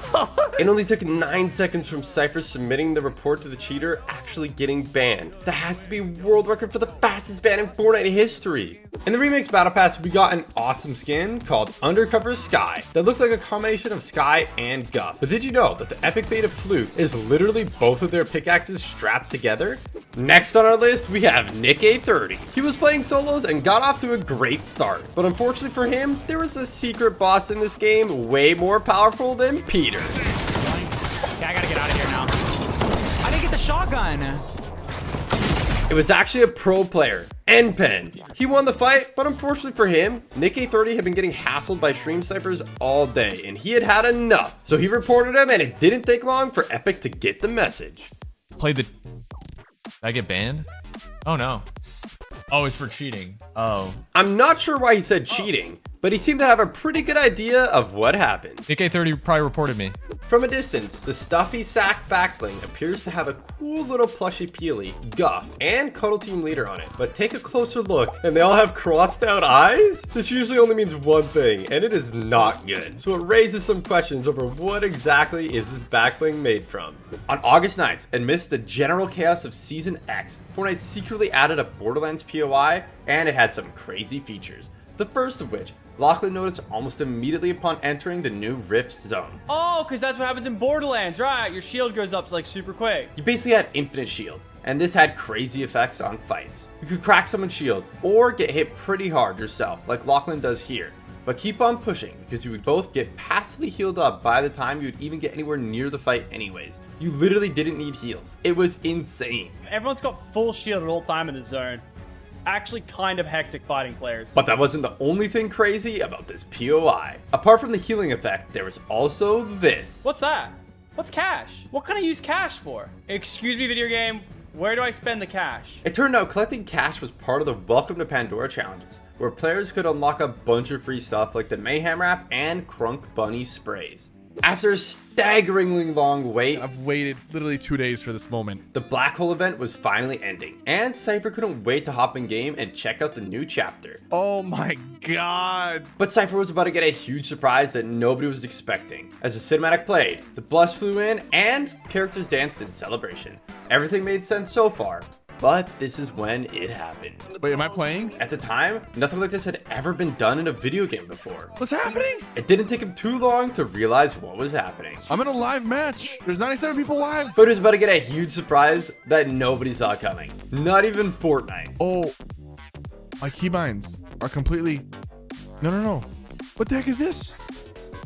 It only took 9 seconds from Cypher submitting the report to the cheater actually getting banned. That has to be world record for the fastest ban in Fortnite history. In the Remix Battle Pass, we got an awesome skin called Undercover Sky that looks like a combination of Sky and Guff. But did you know that the Epic Beta Flute is literally both of their pickaxes strapped together? Next on our list, we have Nick A30. He was playing solos and got off to a great start, but unfortunately for him, there was a secret boss in this game way more powerful than Peter.
Okay, I gotta get out of here now. I didn't get the shotgun.
It was actually a pro player, N-Pen. He won the fight, but unfortunately for him, Nick A30 had been getting hassled by stream snipers all day, and he had had enough. So he reported him, and it didn't take long for Epic to get the message.
Did I get banned? Oh no. Oh, it's for cheating. Oh.
I'm not sure why he said cheating, but he seemed to have a pretty good idea of what happened.
Nick A30 probably reported me.
From a distance, the stuffy sack backbling appears to have a cool little plushy peely, Guff, and Cuddle Team Leader on it. But take a closer look, and they all have crossed out eyes? This usually only means one thing, and it is not good. So it raises some questions over what exactly is this backbling made from. On August 9th, amidst the general chaos of Season X, Fortnite secretly added a Borderlands POI, and it had some crazy features. The first of which, Lachlan noticed almost immediately upon entering the new Rift Zone.
Oh, because that's what happens in Borderlands, right? Your shield goes up like super quick.
You basically had infinite shield, and this had crazy effects on fights. You could crack someone's shield, or get hit pretty hard yourself, like Lachlan does here. But keep on pushing, because you would both get passively healed up by the time you would even get anywhere near the fight anyways. You literally didn't need heals. It was insane.
Everyone's got full shield at all time in the zone. It's actually kind of hectic fighting players.
But that wasn't the only thing crazy about this POI. Apart from the healing effect, there was also this.
What's that? What's cash? What can I use cash for? Excuse me, video game. Where do I spend the cash?
It turned out collecting cash was part of the Welcome to Pandora challenges, where players could unlock a bunch of free stuff like the Mayhem Wrap and Crunk Bunny sprays. After a staggeringly long wait,
I've waited literally 2 days for this moment.
The Black Hole event was finally ending, and Cypher couldn't wait to hop in game and check out the new chapter.
Oh my god.
But Cypher was about to get a huge surprise that nobody was expecting. As the cinematic played, the bus flew in, and characters danced in celebration. Everything made sense so far. But this is when it happened.
Wait, am I playing?
At the time, nothing like this had ever been done in a video game before.
What's happening?
It didn't take him too long to realize what was happening.
I'm in a live match. There's 97 people live.
But he was about to get a huge surprise that nobody saw coming. Not even Fortnite.
Oh, my keybinds are completely... No. What the heck is this?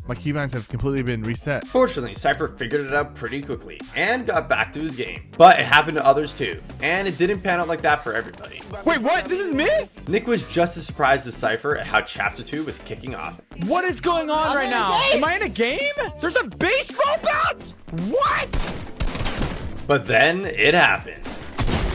My keybinds have completely been reset.
Fortunately, Cypher figured it out pretty quickly and got back to his game. But it happened to others too, and it didn't pan out like that for everybody.
Wait, what? This is me?
Nick was just as surprised as Cypher at how Chapter 2 was kicking off.
What is going on right now? Am I in a game? There's a baseball bat? What?
But then it happened.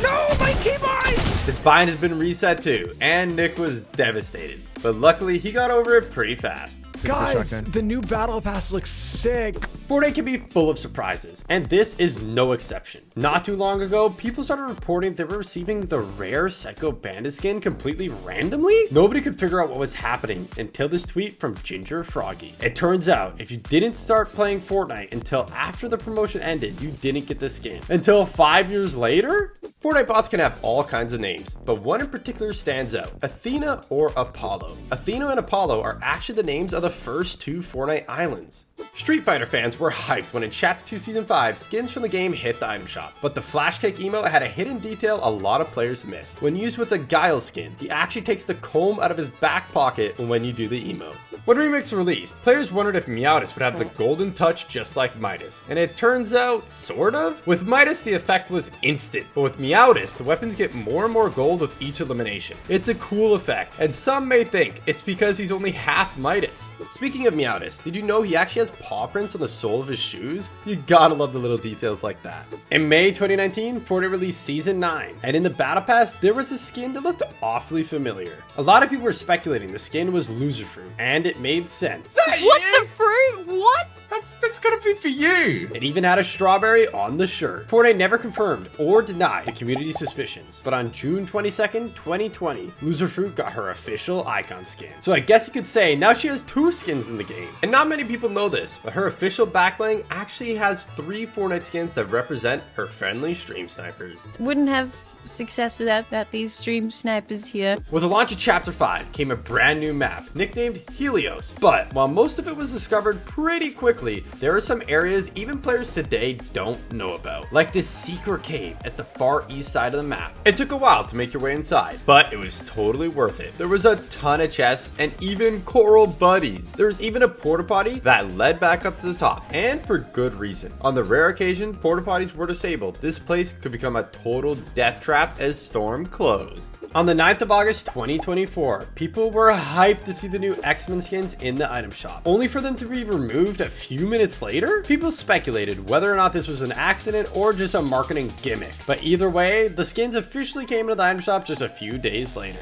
No, my keybinds!
His bind has been reset too, and Nick was devastated. But luckily, he got over it pretty fast.
Guys,
shotgun.
the new battle pass looks sick.
Fortnite can be full of surprises, and this is no exception. Not too long ago, people started reporting they were receiving the rare Psycho Bandit skin completely randomly. Nobody could figure out what was happening until this tweet from Ginger Froggy. It turns out, if you didn't start playing Fortnite until after the promotion ended, you didn't get the skin. Until 5 years later? Fortnite bots can have all kinds of names, but one in particular stands out: Athena or Apollo. Athena and Apollo are actually the names of the first 2 Fortnite islands. Street Fighter fans were hyped when in Chapter 2 Season 5, skins from the game hit the item shop, but the Flash Cake emote had a hidden detail a lot of players missed. When used with a Guile skin, he actually takes the comb out of his back pocket when you do the emote. When Remix released, players wondered if Meowtis would have the golden touch just like Midas, and it turns out, sort of. With Midas, the effect was instant, but with Meowtis, the weapons get more and more gold with each elimination. It's a cool effect, and some may think it's because he's only half Midas. Speaking of Meowtis, did you know he actually has paw prints on the sole of his shoes? You gotta love the little details like that. In May 2019, Fortnite released Season 9, and in the Battle Pass, there was a skin that looked awfully familiar. A lot of people were speculating the skin was Loser Fruit, and it made sense.
What the fruit? What? That's gonna be for you.
It even had a strawberry on the shirt. Fortnite never confirmed or denied the community's suspicions, but on June 22nd, 2020, Loser Fruit got her official icon skin. So I guess you could say now she has 2 skins in the game. And not many people know this, but her official backbling actually has 3 Fortnite skins that represent her friendly stream snipers.
Wouldn't have success without these stream snipers here.
With the launch of Chapter 5 came a brand new map, nicknamed Helios. But while most of it was discovered pretty quickly, there are some areas even players today don't know about. Like this secret cave at the far east side of the map. It took a while to make your way inside, but it was totally worth it. There was a ton of chests and even coral buddies. There was even a porta potty that led back up to the top, and for good reason. On the rare occasion porta potties were disabled, this place could become a total death trap as Storm closed. On the 9th of August 2024, people were hyped to see the new X-Men skins in the item shop, only for them to be removed a few minutes later. People speculated whether or not this was an accident or just a marketing gimmick, but either way, the skins officially came into the item shop just a few days later.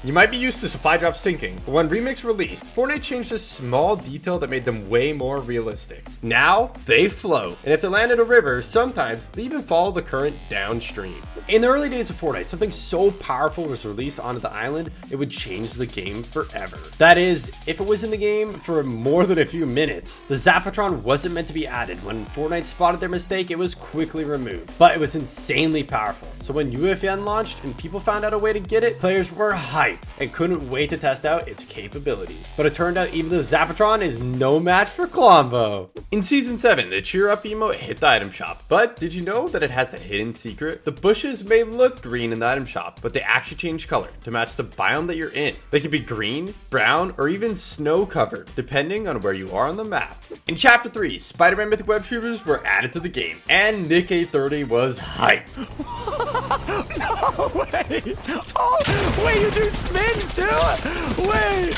You might be used to supply drops sinking, but when Remix released, Fortnite changed a small detail that made them way more realistic. Now, they float, and if they land in a river, sometimes they even follow the current downstream. In the early days of Fortnite, something so powerful was released onto the island, it would change the game forever. That is, if it was in the game for more than a few minutes. The Zapatron wasn't meant to be added. When Fortnite spotted their mistake, it was quickly removed, but it was insanely powerful. So when UFN launched and people found out a way to get it, players were hyped and couldn't wait to test out its capabilities. But it turned out even the Zapatron is no match for Klombo. In Season 7, the Cheer Up emote hit the item shop, but did you know that it has a hidden secret? The bushes may look green in the item shop, but they actually change color to match the biome that you're in. They could be green, brown, or even snow covered, depending on where you are on the map. In Chapter 3, Spider-Man Mythic Web Shooters were added to the game, and Nick A30 was hyped.
No way! Oh, wait, you do spins too? Wait!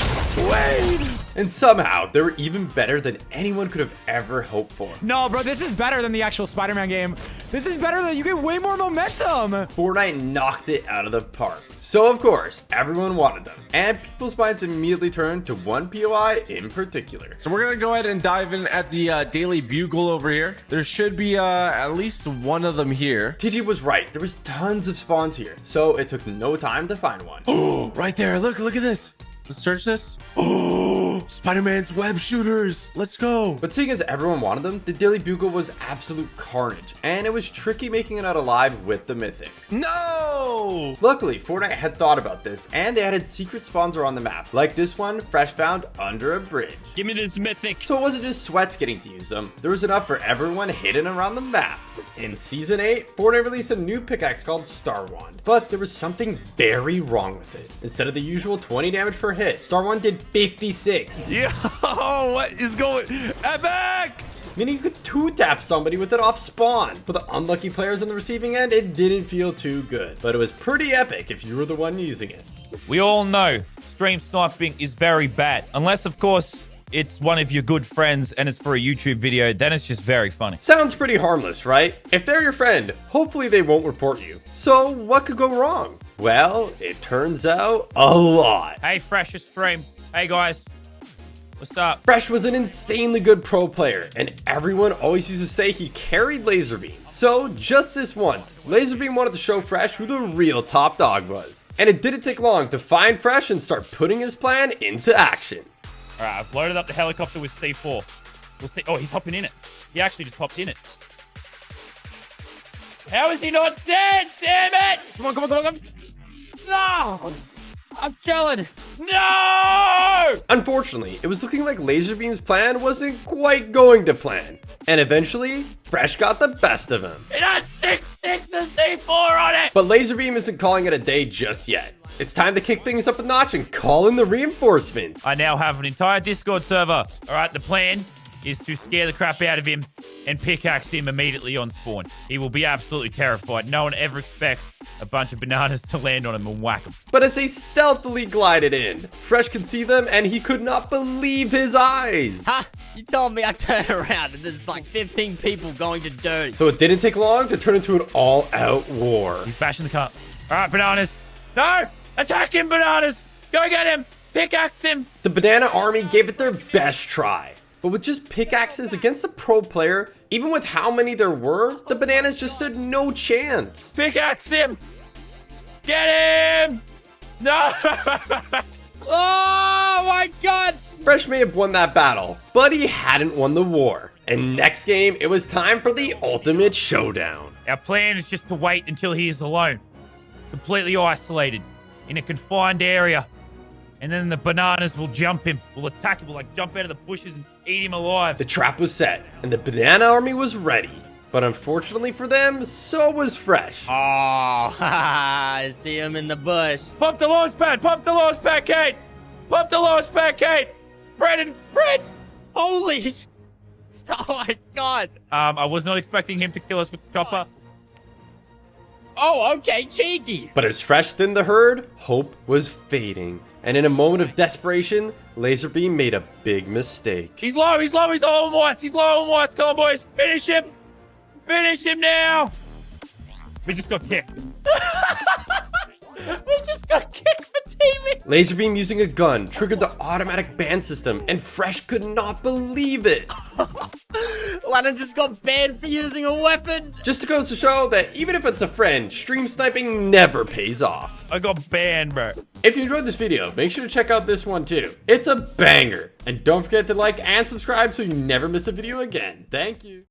And somehow, they were even better than anyone could have ever hoped for.
No, bro, this is better than the actual Spider-Man game. This is better than you get way more momentum.
Fortnite knocked it out of the park. So of course, everyone wanted them. And people's minds immediately turned to one POI in particular.
So we're gonna go ahead and dive in at the Daily Bugle over here. There should be at least one of them here.
TG was right. There was tons of spawns here. So it took no time to find one.
Oh, right there. Look at this. Let's search this. Oh, Spider-Man's web shooters. Let's go.
But seeing as everyone wanted them, the Daily Bugle was absolute carnage, and it was tricky making it out alive with the Mythic.
No!
Luckily, Fortnite had thought about this, and they added secret spawns around the map, like this one, fresh found under a bridge.
Give me this Mythic.
So it wasn't just sweats getting to use them, there was enough for everyone hidden around the map. In Season 8, Fortnite released a new pickaxe called Star Wand, but there was something very wrong with it. Instead of the usual 20 damage per hit, Star Wand did 56.
Yo, what is going? Epic!
Meaning you could 2-tap somebody with it off spawn. For the unlucky players on the receiving end, it didn't feel too good, but it was pretty epic if you were the one using it.
We all know stream sniping is very bad, unless of course it's one of your good friends and it's for a YouTube video, then it's just very funny.
Sounds pretty harmless, right? If they're your friend, hopefully they won't report you. So what could go wrong? Well, it turns out a lot.
Hey, Freshest Stream. Hey, guys. What's up?
Fresh was an insanely good pro player, and everyone always used to say he carried Laserbeam. So, just this once, Laserbeam wanted to show Fresh who the real top dog was. And it didn't take long to find Fresh and start putting his plan into action.
Alright, I've loaded up the helicopter with C4. We'll see. Oh, he's hopping in it. He actually just hopped in it. How is he not dead? Damn it! Come on, come on, come on, come on. No! I'm chilling. No!
Unfortunately, it was looking like Laserbeam's plan wasn't quite going to plan. And eventually, Fresh got the best of him.
It has 6 of C4 on it!
But Laserbeam isn't calling it a day just yet. It's time to kick things up a notch and call in the reinforcements.
I now have an entire Discord server. Alright, the plan is to scare the crap out of him and pickaxe him immediately on spawn. He will be absolutely terrified. No one ever expects a bunch of bananas to land on him and whack him.
But as they stealthily glided in, Fresh could see them and he could not believe his eyes.
Huh? You told me I turned around and there's like 15 people going to dirty.
So it didn't take long to turn into an all-out war.
He's bashing the car. Alright, bananas. No! Attack him, bananas! Go get him! Pickaxe him!
The banana army gave it their best try. But with just pickaxes against a pro player, even with how many there were, the bananas just stood no chance.
Pickaxe him! Get him! No! Oh my god!
Fresh may have won that battle, but he hadn't won the war. And next game, it was time for the ultimate showdown.
Our plan is just to wait until he is alone. Completely isolated. In a confined area. And then the bananas will jump him. Will attack him. Will like jump out of the bushes and eat him alive.
The trap was set, and the banana army was ready. But unfortunately for them, so was Fresh.
Oh, I see him in the bush.
Pump the launch pad! Pump the launch pad, Kate! Pump the launch pad, Kate! Spread it! Spread!
Holy sh... Oh my god.
I was not expecting him to kill us with the chopper.
Oh, okay, cheeky.
But as Fresh thinned the herd, hope was fading. And in a moment of desperation, Laserbeam made a big mistake.
He's low, he's low, he's low on whites, he's low on whites. Come on, boys, finish him. Finish him now. We just got kicked. We just got kicked for teaming.
Laserbeam using a gun triggered the automatic ban system, and Fresh could not believe it.
Lana just got banned for using a weapon.
Just to go to show that even if it's a friend, stream sniping never pays off.
I got banned, bro.
If you enjoyed this video, make sure to check out this one too. It's a banger. And don't forget to like and subscribe so you never miss a video again. Thank you.